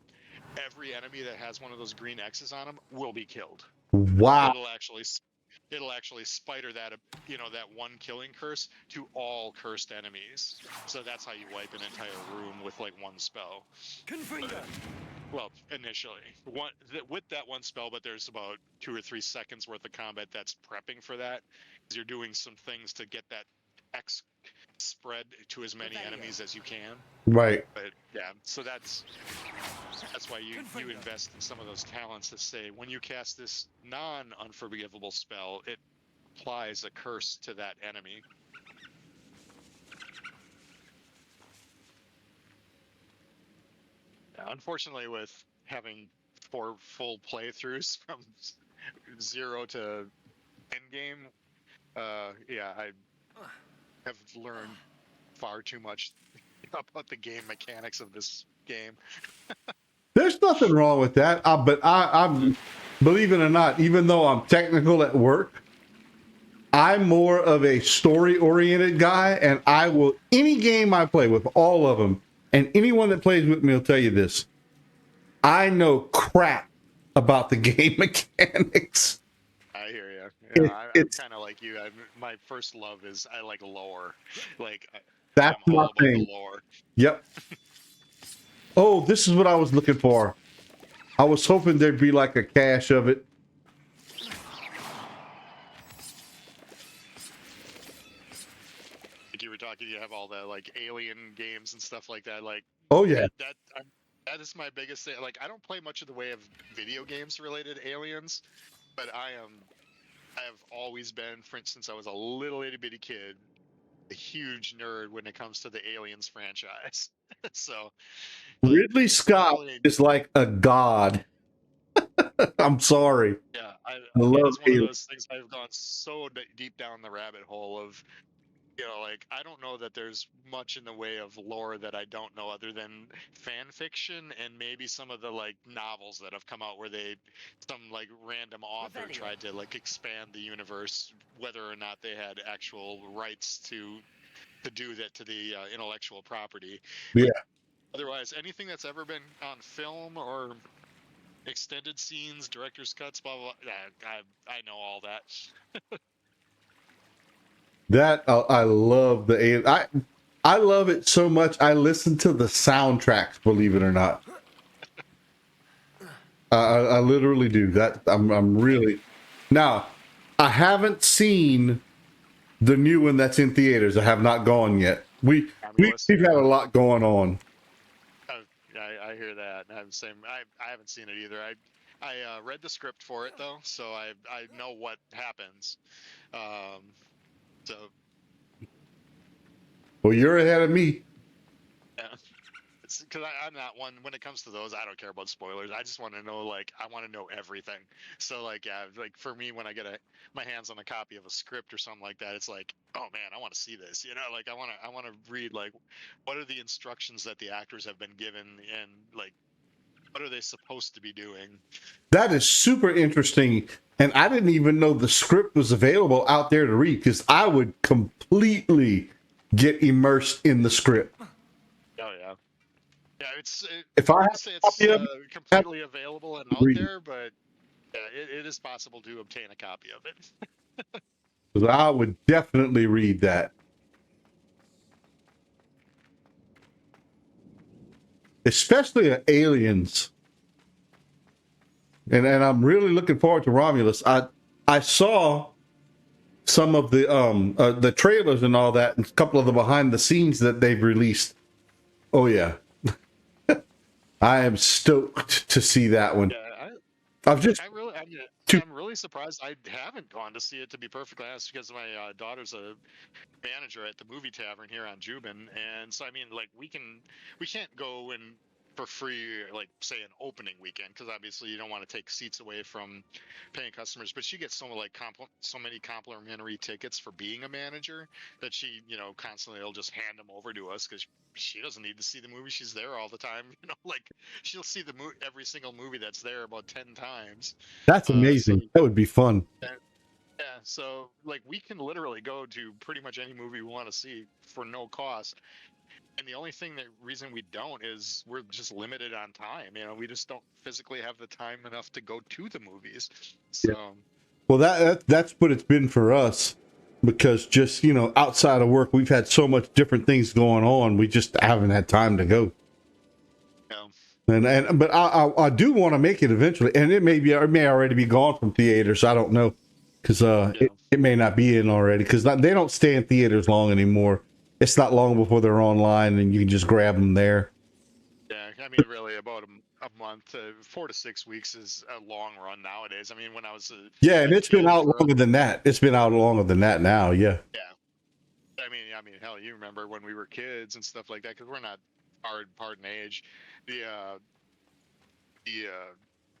H: every enemy that has one of those green X's on them will be killed.
A: Wow.
H: It'll actually spider that, that one killing curse to all cursed enemies. So that's how you wipe an entire room with like one spell. Well, initially, with that one spell, but there's about 2 or 3 seconds worth of combat that's prepping for that, because you're doing some things to get that X spread to as many enemies as you can.
A: Right.
H: But yeah, so that's why you invest in some of those talents that say when you cast this non-unforgivable spell, it applies a curse to that enemy. Unfortunately, with having 4 full playthroughs from 0 to endgame, yeah, I have learned far too much about the game mechanics of this game.
A: There's nothing wrong with that. But I'm, believe it or not, even though I'm technical at work, I'm more of a story-oriented guy, and I will, any game I play with, all of them, and anyone that plays with me will tell you this. I know crap about the game mechanics.
H: I hear you. Yeah, I'm kind of like you. My first love is I like lore. Like
A: that's
H: I'm
A: my
H: all about
A: thing.
H: the lore.
A: Yep. Oh, this is what I was looking for. I was hoping there'd be like a cache of it.
H: Like you were talking, you have all the like alien games and stuff like that. Like,
A: oh yeah,
H: that is my biggest thing. Like, I don't play much of the way of video games related aliens, but I have always been, for instance, I was a little itty bitty kid, a huge nerd when it comes to the Aliens franchise. So, but
A: Ridley Scott
H: definitely,
A: is like a god. I'm sorry.
H: yeah,
A: I
H: it
A: love
H: is one of
A: Alien.
H: those things I've gone so deep down the rabbit hole of, like I don't know that there's much in the way of lore that I don't know other than fan fiction and maybe some of the like novels that have come out where some like random author
E: Revelio.
H: tried to like expand the universe, whether or not they had actual rights to do that to the intellectual property.
A: Yeah.
H: But otherwise, anything that's ever been on film or extended scenes, director's cuts, blah blah, blah, I know all that.
A: That I love the Alien. I love it so much. I listen to the soundtracks, believe it or not. I literally do that. I'm really now. I haven't seen the new one that's in theaters. I have not gone yet. We've
H: Romulus.
A: had a lot going on.
H: I hear that. I'm same. I haven't seen it either. I read the script for it though, so I know what happens. So
A: Well, you're ahead of me.
H: yeah, it's because I'm not one when it comes to those. I don't care about spoilers. I just want to know, like, I want to know everything. So like, yeah, like for me, when I get my hands on a copy of a script or something like that, it's like, oh man, I want to see this. Like I want to read like, what are the instructions that the actors have been given, and like, what are they supposed to be doing?
A: That is super interesting. And I didn't even know the script was available out there to read because I would completely get immersed in the script.
H: Oh yeah, yeah.
A: If I
H: I
A: had
H: wouldn't say
A: a
H: it's
A: copy of it,
H: completely available and out
A: read it.
H: there, but yeah, it is possible to obtain a copy of it.
A: 'Cause I would definitely read that. Especially Aliens. And I'm really looking forward to Romulus. I saw some of the trailers and all that, and a couple of the behind the scenes that they've released. Oh yeah, I am stoked to see that one.
H: Yeah,
A: I've just
H: I'm really surprised I haven't gone to see it, to be perfectly honest, because my daughter's a manager at the movie tavern here on Jubin, and so I mean, like we can't go and for free, like say an opening weekend, because obviously you don't want to take seats away from paying customers. But she gets so many complimentary tickets for being a manager that she, constantly will just hand them over to us because she doesn't need to see the movie. She's there all the time. Like she'll see the every single movie that's there about 10 times.
A: That's
H: So
A: amazing. That would be fun.
H: yeah, so like we can literally go to pretty much any movie we want to see for no cost. And the only reason we don't is we're just limited on time. We just don't physically have the time enough to go to the movies. So
A: Yeah. Well, that's what it's been for us, because just outside of work, we've had so much different things going on. We just haven't had time to go. But I do want to make it eventually, and it may already be gone from theaters. I don't know, because it may not be in already, because they don't stay in theaters long anymore. It's not long before they're online and you can just grab them there.
H: Yeah, I mean, really, about a month, 4 to 6 weeks is a long run nowadays. I mean, when I was
A: and it's been out longer than that. It's been out longer than that now. Yeah.
H: Yeah. I mean, hell, you remember when we were kids and stuff like that, because we're not part in age.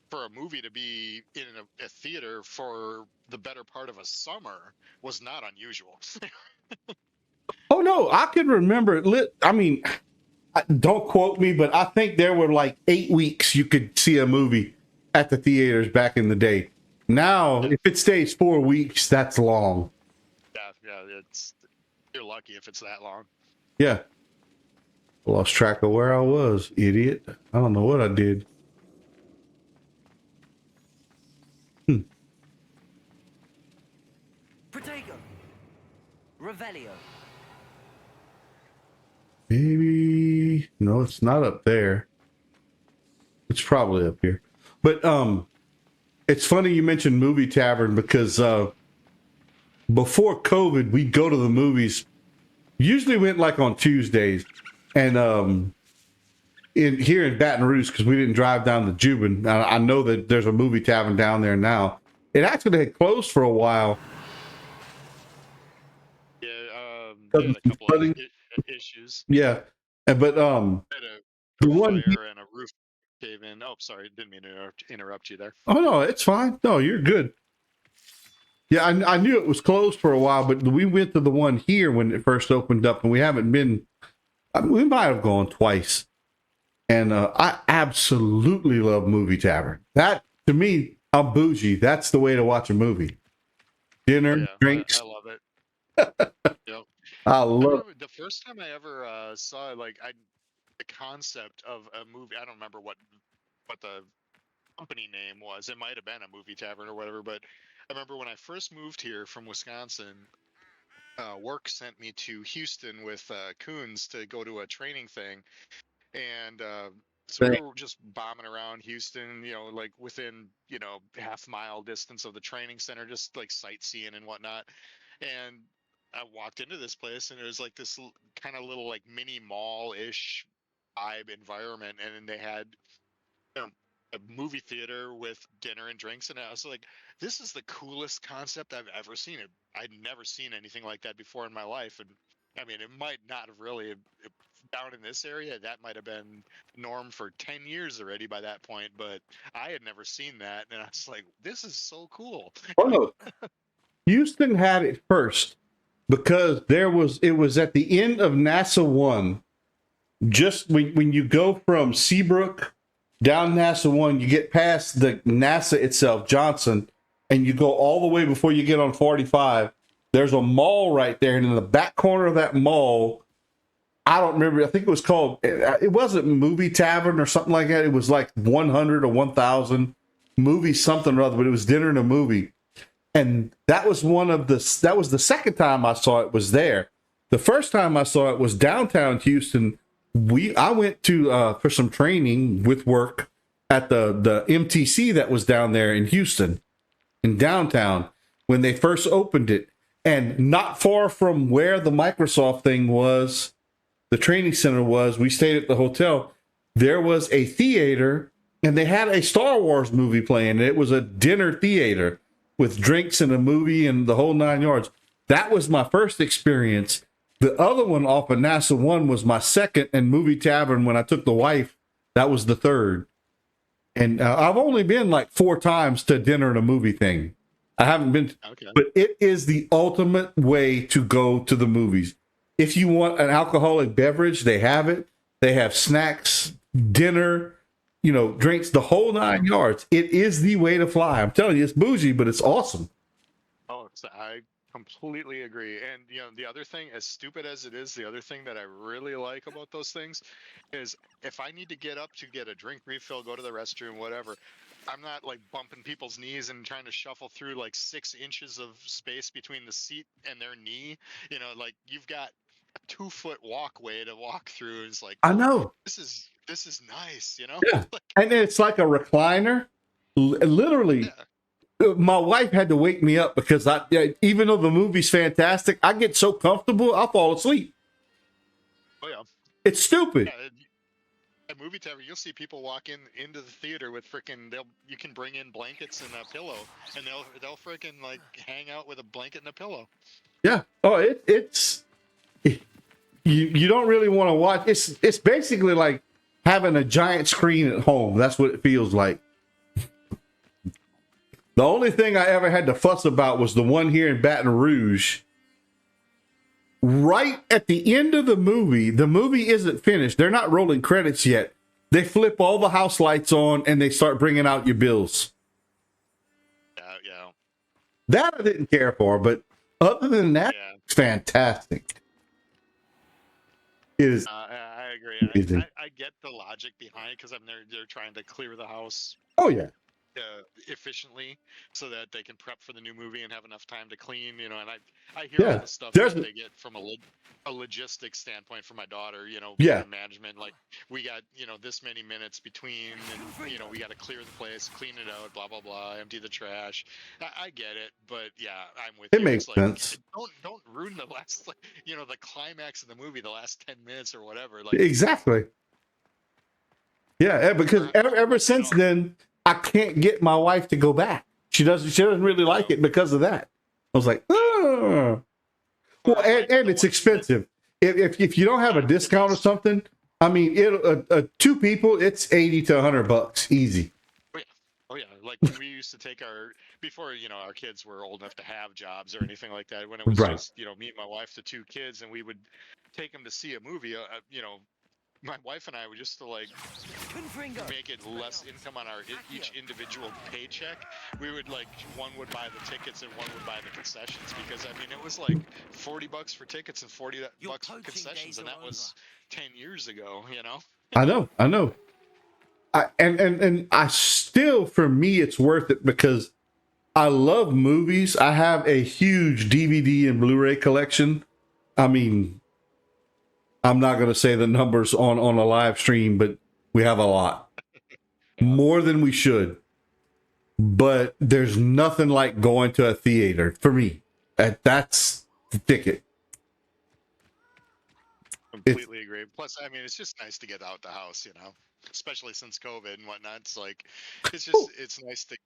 H: For a movie to be in a theater for the better part of a summer was not unusual.
A: Oh no, I can remember it. I mean, don't quote me, but I think there were like 8 weeks you could see a movie at the theaters back in the day. Now, if it stays 4 weeks, that's long.
H: Yeah, you're lucky if it's that long.
A: Yeah. Lost track of where I was, idiot. I don't know what I did.
E: Protego. Revelio.
A: Maybe no, it's not up there. It's probably up here. But it's funny you mentioned Movie Tavern, because before COVID, we'd go to the movies. Usually went like on Tuesdays, and here in Baton Rouge, because we didn't drive down to Jubin. I know that there's a Movie Tavern down there now. It actually had closed for a while.
H: Yeah, I
A: because
H: had
A: of
H: a
A: some
H: couple of
A: flooding.
H: issues.
A: Yeah, and but
H: I had a
A: the one.
H: fire and a roof cave in. Oh, sorry, didn't mean to interrupt you there.
A: Oh no, it's fine. No, you're good. Yeah, I knew it was closed for a while, but we went to the one here when it first opened up, and we haven't been. I mean, we might have gone twice, and I absolutely love Movie Tavern. That to me, I'm bougie. That's the way to watch a movie. Dinner,
H: Oh, yeah,
A: drinks.
H: I love it. Yep.
A: I
H: I
A: love.
H: remember the first time I ever saw like the concept of a movie. I don't remember what the company name was. It might have been a movie tavern or whatever. But I remember when I first moved here from Wisconsin, work sent me to Houston with Coons to go to a training thing, and so we were just bombing around Houston, like within half-mile distance of the training center, just like sightseeing and whatnot. And I walked into this place, and it was like this kind of little like mini mall-ish vibe environment, and then they had um, a movie theater with dinner and drinks, and I was like, this is the coolest concept I've ever seen. I'd never seen anything like that before in my life. And I mean, it might not have really down in this area, that might have been norm for 10 years already by that point, but I had never seen that, and I was like, this is so cool.
A: Oh no, Houston had it first because it was at the end of NASA one. Just when you go from Seabrook down NASA one, you get past the NASA itself, Johnson, and you go all the way before you get on 45. There's a mall right there, and in the back corner of that mall, I don't remember. I think it was called. It wasn't Movie Tavern or something like that. It was like 100 or 1,000 movie something or other, but it was dinner and a movie. And that was that was the second time I saw it was there. The first time I saw it was downtown Houston. I went to for some training with work at the MTC that was down there in Houston, in downtown, when they first opened it. And not far from where the Microsoft thing was, the training center was, we stayed at the hotel. There was a theater, and they had a Star Wars movie playing. It was a dinner theater with drinks and a movie and the whole 9 yards. That was my first experience. The other one off of NASA 1 was my second, and Movie Tavern, when I took the wife, that was the third. And I've only been like 4 times to dinner and a movie thing. I haven't been,
H: Okay.
A: but it is the ultimate way to go to the movies. If you want an alcoholic beverage, they have it. They have snacks, dinner, drinks, the whole 9 yards. It is the way to fly. I'm telling you, it's bougie, but it's awesome.
H: Oh, I completely agree. And the other thing, as stupid as it is, the other thing that I really like about those things is if I need to get up to get a drink refill, go to the restroom, whatever, I'm not like bumping people's knees and trying to shuffle through like 6 inches of space between the seat and their knee. Like you've got a 2-foot walkway to walk through. It's like,
A: I know.
H: this is nice,
A: Yeah. And it's like a recliner. Literally.
H: Yeah.
A: My wife had to wake me up because even though the movie's fantastic, I get so comfortable, I'll fall asleep.
H: Oh yeah.
A: It's stupid.
H: Yeah, at movie tavern, you'll see people walk into the theater with you can bring in blankets and a pillow, and they'll freaking like hang out with a blanket and a pillow.
A: Yeah. Oh, it's you don't really want to watch. It's basically like having a giant screen at home. That's what it feels like. The only thing I ever had to fuss about was the one here in Baton Rouge. Right at the end of the movie isn't finished. They're not rolling credits yet. They flip all the house lights on and they start bringing out your bills.
H: Yeah.
A: That I didn't care for, but other than that, it's fantastic. It is.
H: I agree. I get the logic behind it because they're trying to clear the house.
A: Oh yeah.
H: Efficiently so that they can prep for the new movie and have enough time to clean, and I hear all the stuff that they get from a logistics standpoint for my daughter, management, like we got, this many minutes between, and we got to clear the place, clean it out, blah, blah, blah, empty the trash. I get it, but yeah, I'm with you.
A: It makes sense.
H: Don't ruin the last, the climax of the movie, the last 10 minutes or whatever. Like
A: exactly. Yeah, because ever since then, I can't get my wife to go back. She doesn't really like it because of that. I was like, oh. Well,
H: Or like
A: and
H: the
A: it's
H: ones that,
A: expensive. If you don't have a discount or something, I mean, two people, it's $80 to $100 easy.
H: oh yeah, oh yeah, like when we used to take our before our kids were old enough to have jobs or anything like that. When it was
A: Right.
H: just me and my wife, the two kids, and we would take them to see a movie. My wife and I were just to like make it less income on our each individual paycheck. We would like one would buy the tickets and one would buy the concessions because I mean it was like $40 for tickets and $40 for concessions, and that was 10 years ago.
A: I know. I know. And I still, for me, it's worth it because I love movies. I have a huge DVD and Blu-ray collection. I mean, I'm not going to say the numbers on a live stream, but we have a lot. More than we should. But there's nothing like going to a theater for me. That's the ticket.
H: Completely agree. Plus, I mean, it's just nice to get out the house, especially since COVID and whatnot. It's like, it's nice to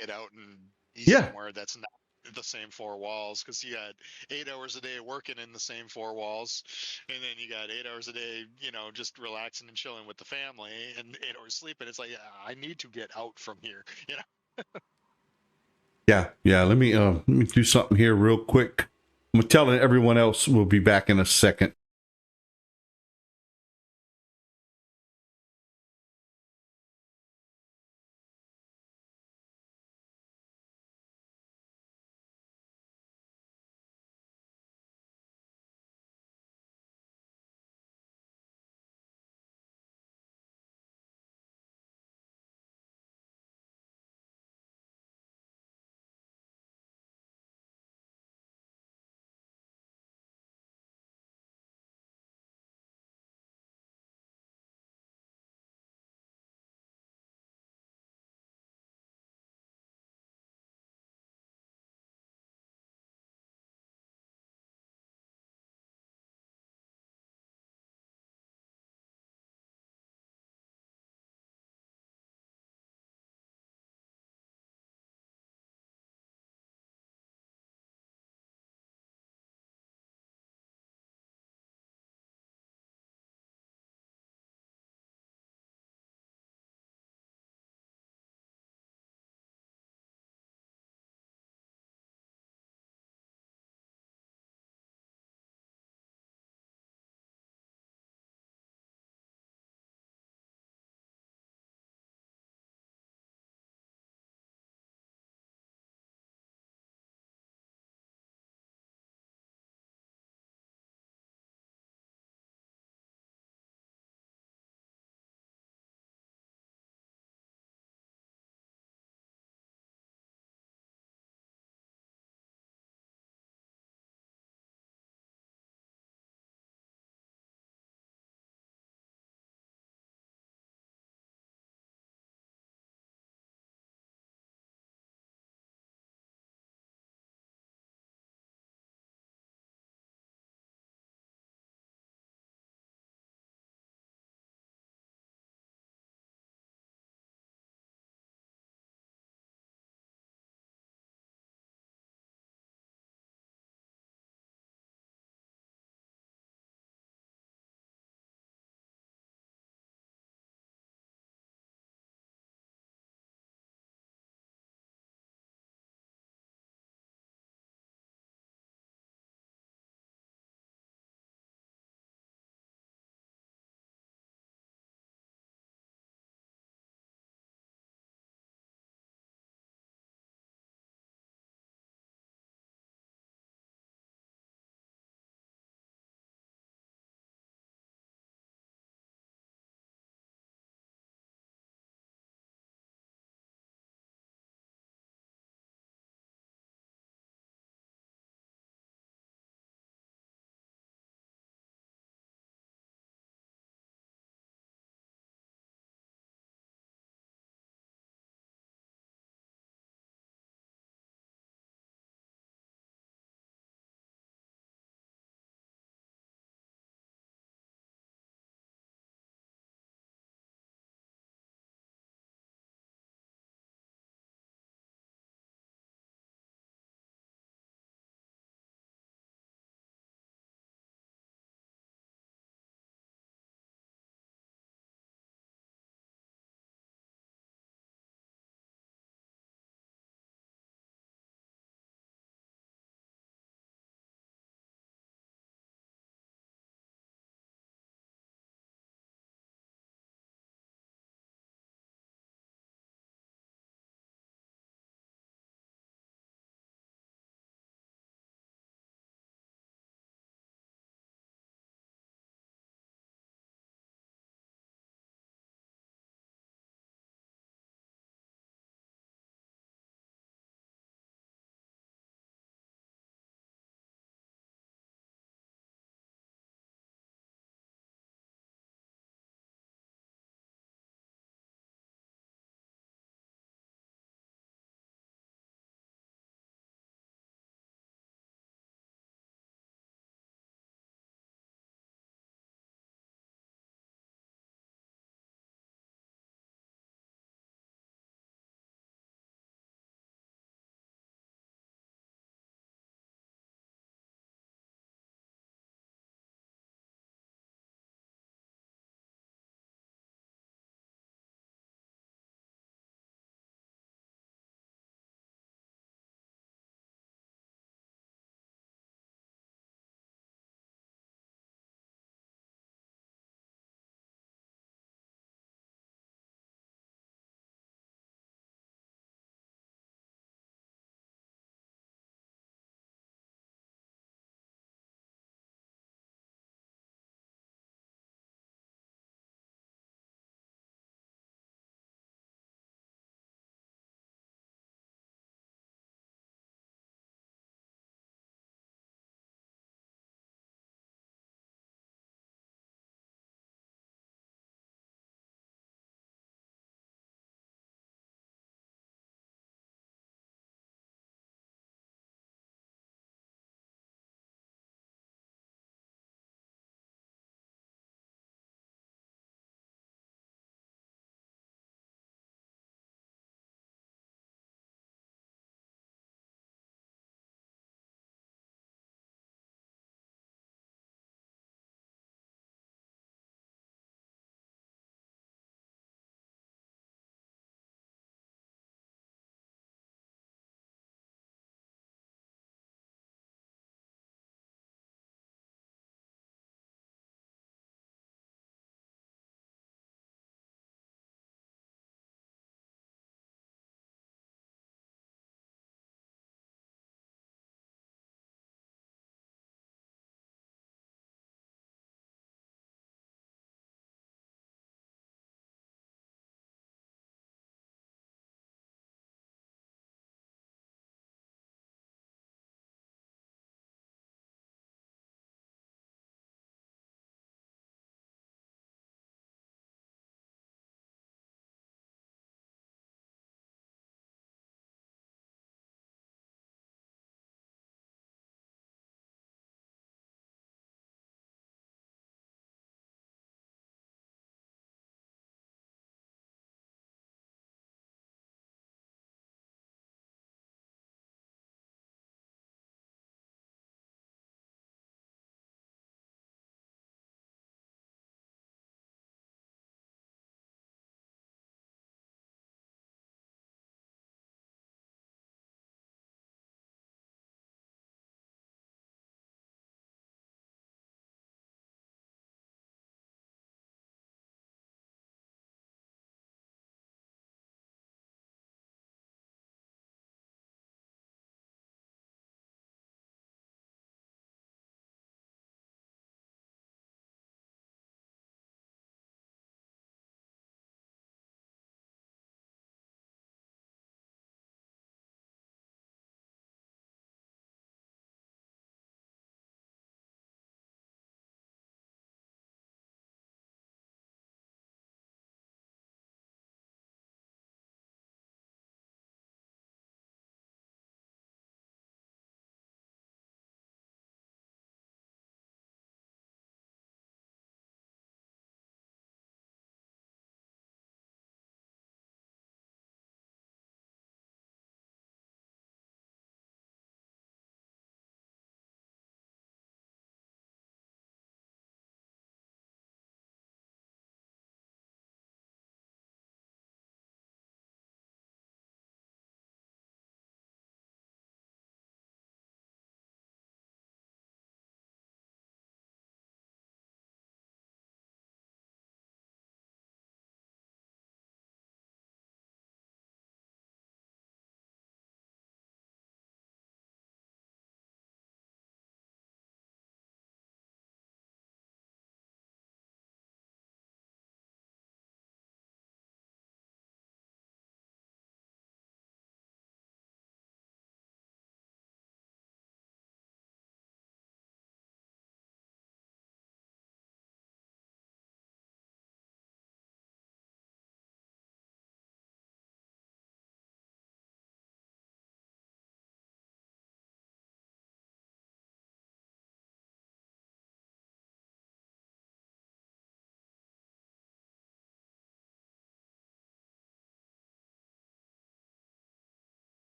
H: get out and be
A: Yeah.
H: somewhere that's not the same four walls because you got 8 hours a day working in the same four walls, and then you got 8 hours a day, just relaxing and chilling with the family, and 8 hours sleeping. It's like, I need to get out from here.
A: Yeah. Let me do something here real quick. I'm telling everyone else we'll be back in a second.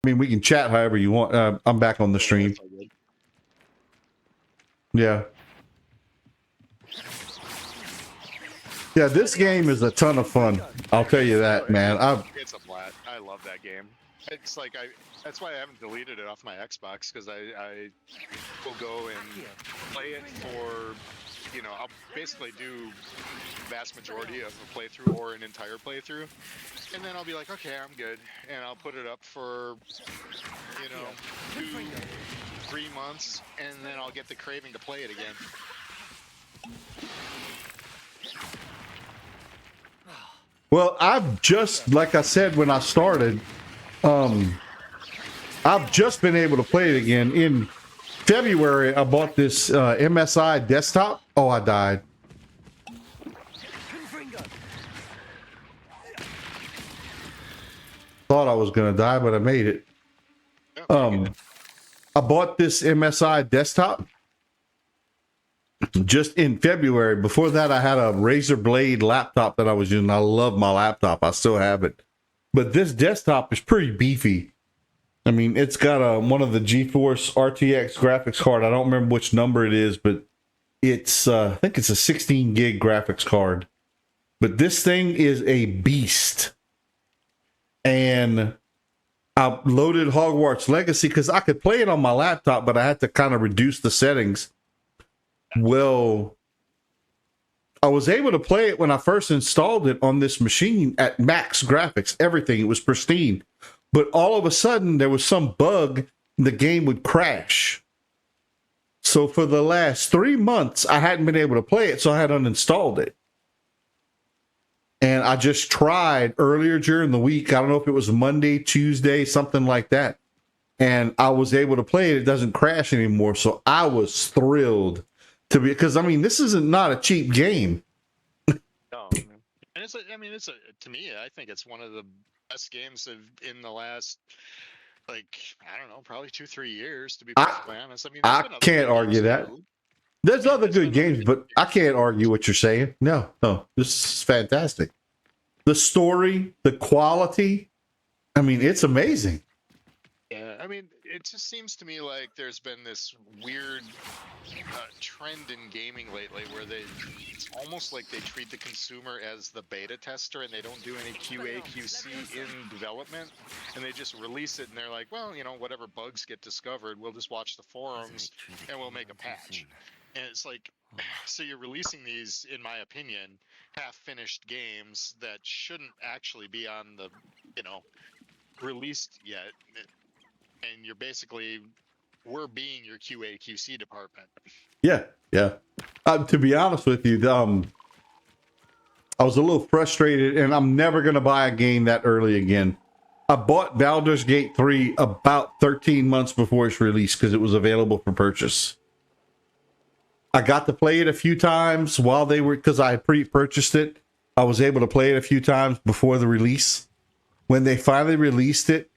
A: mean, we can chat however you want. I'm back on the stream.
H: That's all good.
A: Yeah. Yeah, this game is a ton of fun. I'll tell you that, man.
H: It's a blast. I love that game. It's like that's why I haven't deleted it off my Xbox, because I will go and play it for, you know, I'll basically do vast majority of a playthrough or an entire playthrough, and then I'll be like, okay, I'm good, and I'll put it up for, you know, 2-3 months, and then I'll get the craving to play it again.
A: Well, I've just, like I said when I started, I've just been able to play it again. In February, I bought this MSI desktop. Oh, I died. Thought I was gonna die, but I made it. I bought this MSI desktop just in February. Before that, I had a Razer Blade laptop that I was using. I love my laptop. I still have it. But this desktop is pretty beefy. I mean, it's got one of the GeForce RTX graphics card. I don't remember which number it is, but it's I think it's a 16 gig graphics card. But this thing is a beast. And I loaded Hogwarts Legacy because I could play it on my laptop, but I had to kind of reduce the settings. Well, I was able to play it when I first installed it on this machine at max graphics, everything. It was pristine. But all of a sudden, there was some bug, the game would crash. So for the last 3 months, I hadn't been able to play it, so I had uninstalled it. And I just tried earlier during the week. I don't know if it was Monday, Tuesday, something like that. And I was able to play it. It doesn't crash anymore. So I was thrilled to be, because I mean, this isn't not a cheap game.
H: No, and it's to me, I think it's one of the best games in the last, like, I don't know, probably 2-3 years, to be perfectly honest. I mean,
A: I can't argue that. There's other good games, but I can't argue what you're saying. No, this is fantastic. The story, the quality, I mean, it's amazing.
H: Yeah, I mean, it just seems to me like there's been this weird trend in gaming lately where it's almost like they treat the consumer as the beta tester, and they don't do any QA, QC in development, and they just release it, and they're like, well, you know, whatever bugs get discovered, we'll just watch the forums, and we'll make a patch. And it's like, so you're releasing these, in my opinion, half-finished games that shouldn't actually be on the, you know, released yet. And you're basically, we're being your QA QC department.
A: Yeah. To be honest with you, I was a little frustrated, and I'm never going to buy a game that early again. I bought Baldur's Gate 3 about 13 months before its release because it was available for purchase. I got to play it a few times while because I pre-purchased it. I was able to play it a few times before the release. When they finally released it,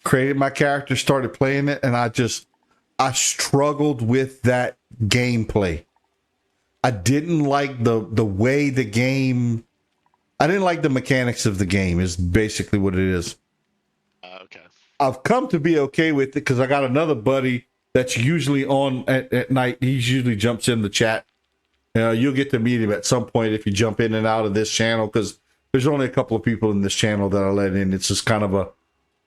A: created my character, started playing it, and I struggled with that gameplay. I didn't like the way the game, I didn't like the mechanics of the game, is basically what it is.
H: Okay.
A: I've come to be okay with it because I got another buddy that's usually on at night. He usually jumps in the chat. You'll get to meet him at some point if you jump in and out of this channel, because there's only a couple of people in this channel that I let in. It's just kind of a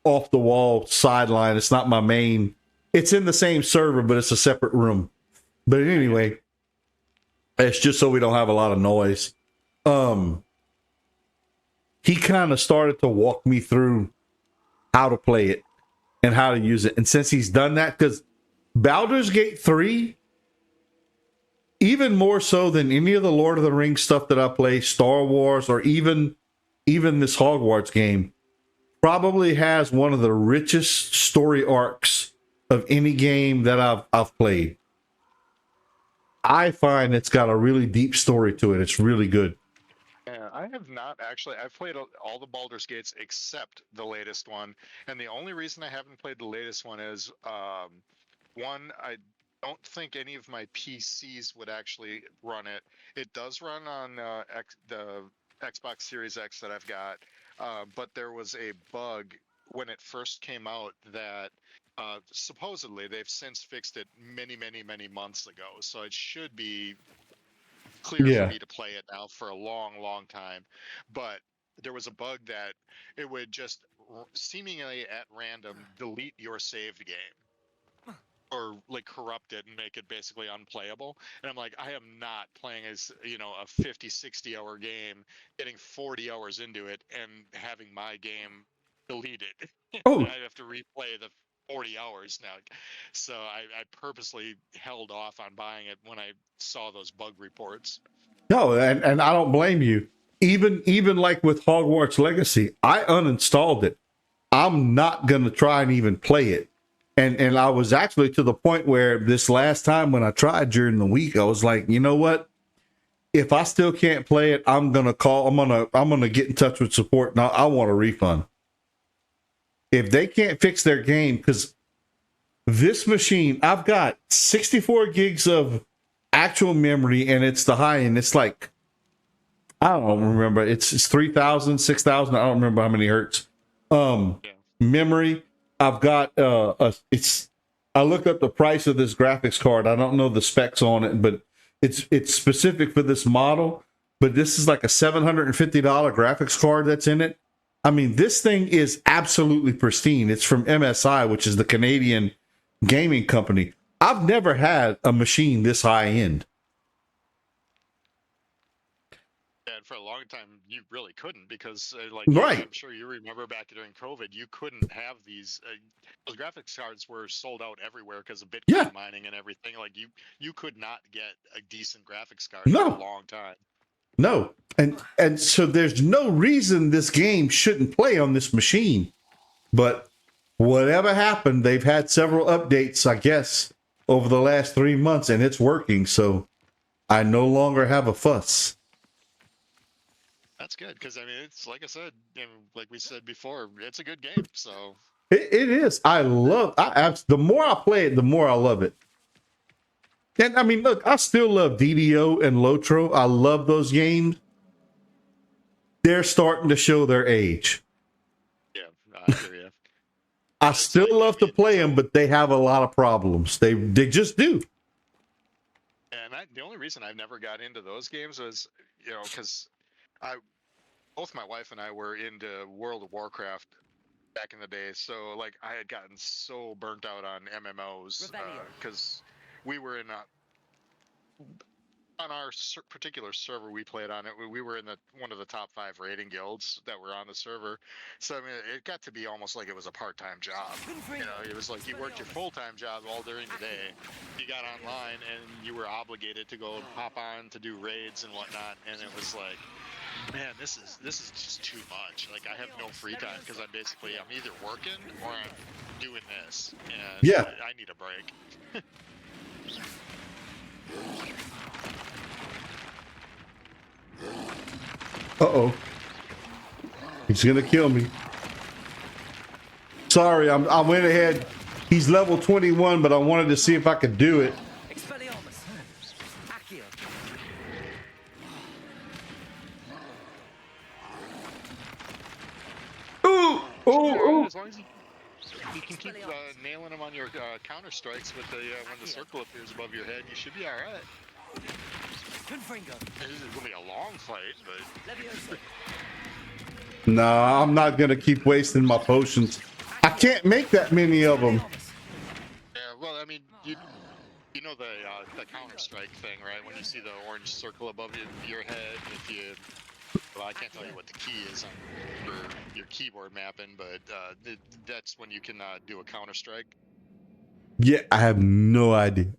A: off the wall sideline. It's not my main. It's in the same server, but it's a separate room. But anyway, it's just so we don't have a lot of noise. He kind of started to walk me through how to play it and how to use it. And since he's done that, because Baldur's Gate 3, even more so than any of the Lord of the Rings stuff that I play, Star Wars, or even this Hogwarts game, probably has one of the richest story arcs of any game that I've played. I find it's got a really deep story to it. It's really good.
H: Yeah, I have not actually. I've played all the Baldur's Gates except the latest one, and the only reason I haven't played the latest one is one, I don't think any of my PCs would actually run it. It does run on the Xbox Series X that I've got, but there was a bug when it first came out that supposedly they've since fixed it many months ago, so it should be clear for
A: Yeah.
H: me to play it now for a long time. But there was a bug that it would just seemingly at random delete your saved game or like corrupt it and make it basically unplayable. And I'm like, I am not playing as, you know, a 50-60 hour game, getting 40 hours into it and having my game deleted.
A: Oh,
H: I have to replay the 40 hours now. So I purposely held off on buying it when I saw those bug reports.
A: no, and I don't blame you. Even like with Hogwarts Legacy, I uninstalled it. I'm not gonna try and even play it. And I was actually to the point where this last time when I tried during the week, I was like, you know what? If I still can't play it, I'm gonna get in touch with support and I want a refund. If they can't fix their game, because this machine, I've got 64 gigs of actual memory and it's the high end. It's like, I don't remember. It's 3,000, 6,000. I don't remember how many hertz. Memory. I've got I looked up the price of this graphics card. I don't know the specs on it, but it's specific for this model. But this is like a $750 graphics card that's in it. I mean, this thing is absolutely pristine. It's from MSI, which is the Canadian gaming company. I've never had a machine this high end.
H: And for a long time, you really couldn't because,
A: Right.
H: I'm sure you remember back during COVID, you couldn't have these. Those graphics cards were sold out everywhere because of Bitcoin mining and everything. Like you could not get a decent graphics card for a long time.
A: No. And so there's no reason this game shouldn't play on this machine. But whatever happened, they've had several updates, I guess, over the last 3 months, and it's working. So I no longer have a fuss.
H: That's good because I mean, it's like I said, like we said before, it's a good game. So
A: It is. The more I play it, the more I love it. And I mean, look, I still love DDO and Lotro. I love those games. They're starting to show their age.
H: yeah, I hear you.
A: I still love to play them, but they have a lot of problems. They just do.
H: And the only reason I've never got into those games was, because both my wife and I were into World of Warcraft back in the day. So like I had gotten so burnt out on MMOs because we were on our particular server we played on it. We were in one of the top 5 rating guilds that were on the server. So I mean, it got to be almost like it was a part-time job. It was like you worked your full-time job all during the day. You got online and you were obligated to go and pop on to do raids and whatnot. And it was like, man, this is just too much. Like I have no free time because I'm either working or I'm doing this, and I need a break.
A: Uh-oh. He's gonna kill me. Sorry, I went ahead. He's level 21, but I wanted to see if I could do it.
H: As long as you can keep nailing them on your counter strikes with when the circle appears above your head, you should be all right. This is gonna be a long fight, but
A: Nah, I'm not gonna keep wasting my potions. I can't make that many of them.
H: yeah. Well, I mean, you know the counter strike thing, right? When you see the orange circle above your head, well, I can't tell you what the key is on your keyboard mapping, but that's when you can do a counter strike.
A: Yeah, I have no idea.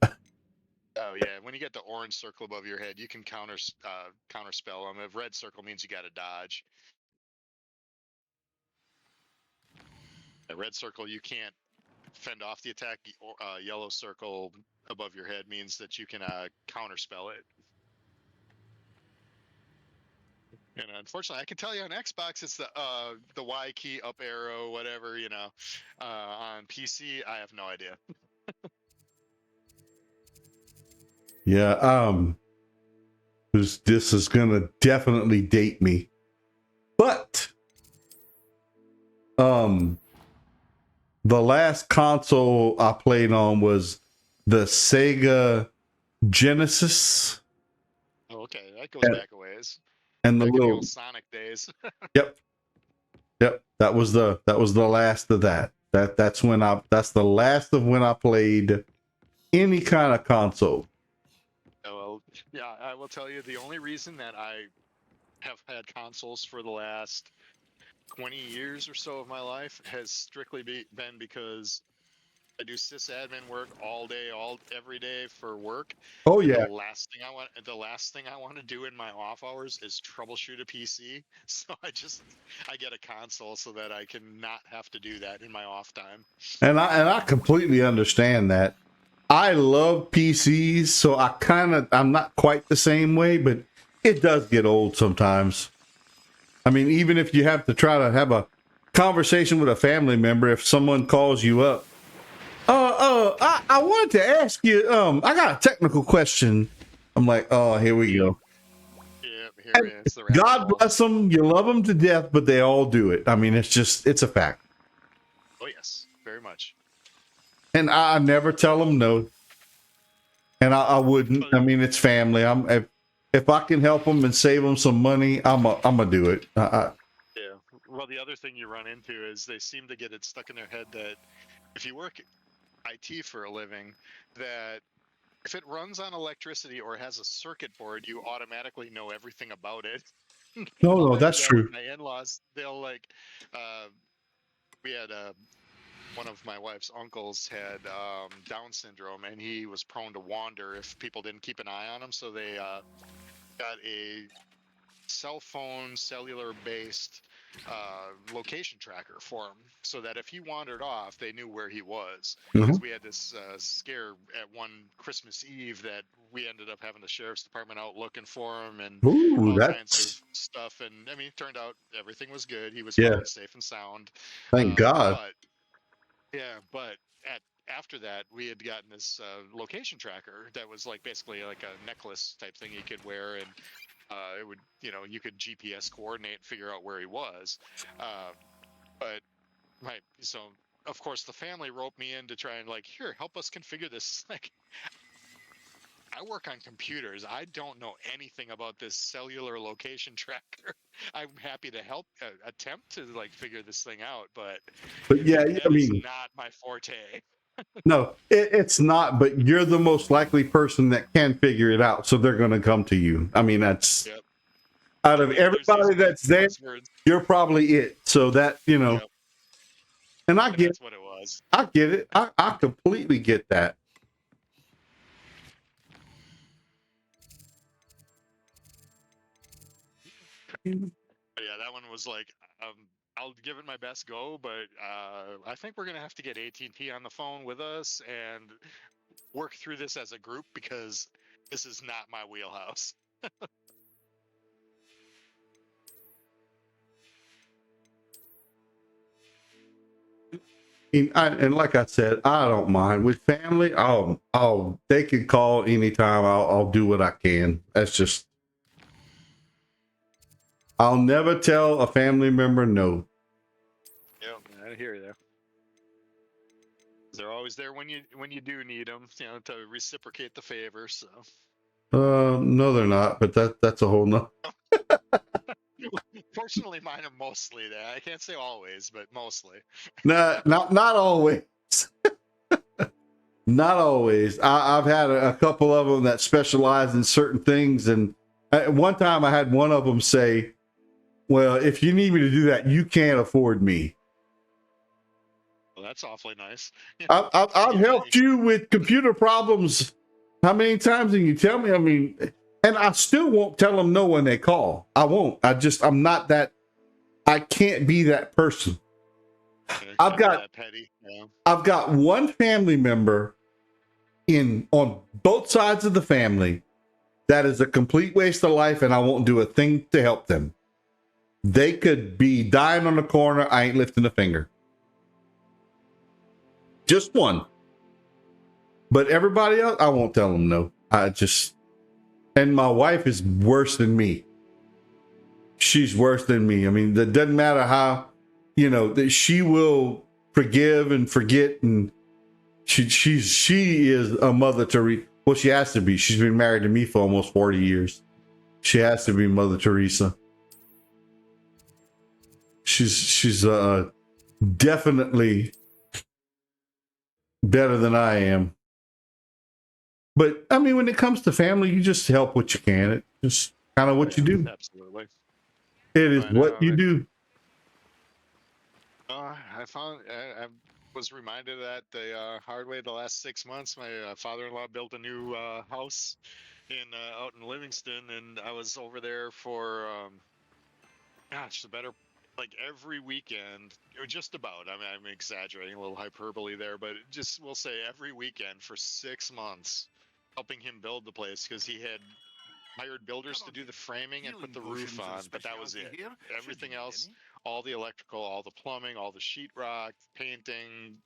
H: Oh yeah, when you get the orange circle above your head, you can counter spell them. If red circle means you got to dodge. A red circle, you can't fend off the attack. Yellow circle above your head means that you can counter spell it. And unfortunately, I can tell you on Xbox, it's the Y key, up arrow, whatever. On PC, I have no idea.
A: Yeah, this is gonna definitely date me. But the last console I played on was the Sega Genesis.
H: Oh, okay, that goes
A: and,
H: back a ways.
A: and the
H: Back in the
A: little
H: old Sonic days.
A: yep, that was the last of that. That's the last of when I played any kind of console.
H: Oh, well, yeah, I will tell you the only reason that I have had consoles for the last 20 years or so of my life has strictly been because I do sysadmin work all day, every day for work.
A: Oh
H: And
A: yeah.
H: the last thing I want to do in my off hours is troubleshoot a PC. So I get a console so that I can not have to do that in my off time.
A: And I completely understand that. I love PCs, so I'm not quite the same way, but it does get old sometimes. I mean, even if you have to try to have a conversation with a family member, if someone calls you up, I wanted to ask you, I got a technical question. I'm like, oh, here we go.
H: Yeah, here it is.
A: God bless them. You love them to death, but they all do it. I mean, it's a fact.
H: Oh yes, very much.
A: And I never tell them no. And I wouldn't. I mean, it's family. If I can help them and save them some money, I'm gonna do it.
H: Yeah. Well, the other thing you run into is they seem to get it stuck in their head that if you work IT for a living, that if it runs on electricity or has a circuit board, you automatically know everything about it.
A: No, that's
H: Yeah,
A: true.
H: with my in-laws, they'll we had one of my wife's uncles had Down syndrome, and he was prone to wander if people didn't keep an eye on him. So they got a cell phone, cellular-based location tracker for him, so that if he wandered off, they knew where he was. Because we had this scare at one Christmas Eve that we ended up having the sheriff's department out looking for him and
A: Ooh,
H: all kinds
A: that's
H: of stuff. And I mean, it turned out everything was good. He was
A: yeah.
H: fine, safe and sound.
A: Thank God.
H: But after that, we had gotten this location tracker that was like basically like a necklace type thing you could wear, and it would, you could GPS coordinate and figure out where he was. So of course the family roped me in to try and like, here, help us configure this. Like, I work on computers. I don't know anything about this cellular location tracker. I'm happy to help attempt to like figure this thing out, but
A: yeah,
H: that is not my forte.
A: No, it's not. But you're the most likely person that can figure it out, so they're going to come to you. I mean, that's out of everybody that's there, you're probably it. So that and I get
H: that's what it was.
A: I get it. I completely get that.
H: But yeah, that one was like, I'll give it my best go, but I think we're gonna have to get AT&T on the phone with us and work through this as a group because this is not my wheelhouse.
A: And like I said, I don't mind with family. They can call anytime. I'll do what I can. That's just, I'll never tell a family member no.
H: Yeah, I hear you there. They're always there when you do need them, to reciprocate the favor. So.
A: No, they're not. But that's a whole nother.
H: Fortunately, mine are mostly there. I can't say always, but mostly.
A: No, not always. Not always. I've had a couple of them that specialize in certain things, and at one time I had one of them say, "Well, if you need me to do that, you can't afford me."
H: Well, that's awfully nice.
A: I've helped you with computer problems. How many times can you tell me? I mean, and I still won't tell them no when they call. I won't. I'm not that. I can't be that person. I've got one family member on both sides of the family that is a complete waste of life, and I won't do a thing to help them. They could be dying on the corner. I ain't lifting a finger. Just one. But everybody else, I won't tell them no. And my wife is worse than me. She's worse than me. I mean, it doesn't matter how, that she will forgive and forget, and she is a Mother Teresa. Well, she has to be. She's been married to me for almost 40 years. She has to be Mother Teresa. She's definitely better than I am. But I mean, when it comes to family, you just help what you can. It's just kind of what you do.
H: Absolutely.
A: It is
H: I know,
A: what you do.
H: I found I was reminded of that the hard way the last 6 months. My father-in-law built a new house in out in Livingston, and I was over there for gosh, the better like every weekend, or just about. I mean, I'm exaggerating a little hyperbole there, but just we'll say every weekend for 6 months, helping him build the place because he had hired builders to do the framing and put the roof on, but that was it. Everything else, all the electrical, all the plumbing, all the sheetrock, painting,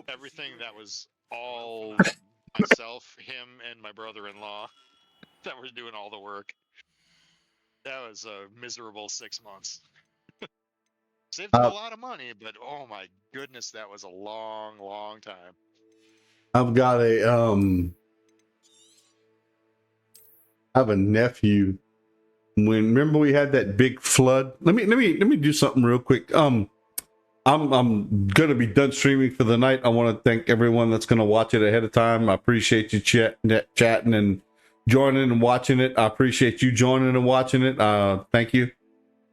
H: everything that was all myself, him, and my brother-in-law that were doing all the work. That was a miserable 6 months. Saved him a lot of money, but oh my goodness, that was a long, long time.
A: I've got a I have a nephew. Remember we had that big flood? Let me do something real quick. I'm gonna be done streaming for the night. I want to thank everyone that's gonna watch it ahead of time. I appreciate you chatting and joining and watching it. I appreciate you joining and watching it. Thank you.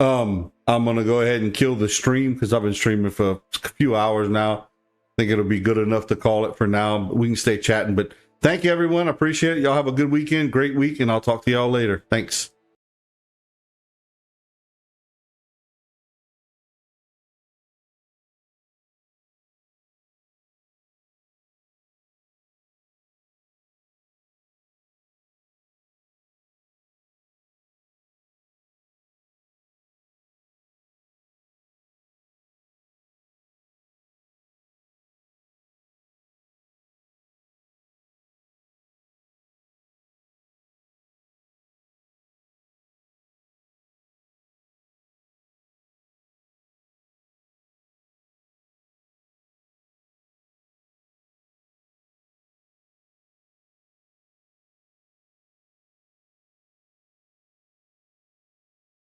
A: I'm gonna go ahead and kill the stream because I've been streaming for a few hours now. I think it'll be good enough to call it for now. We can stay chatting, but thank you everyone. I appreciate it. Y'all have a good weekend, great week, and I'll talk to y'all later. Thanks.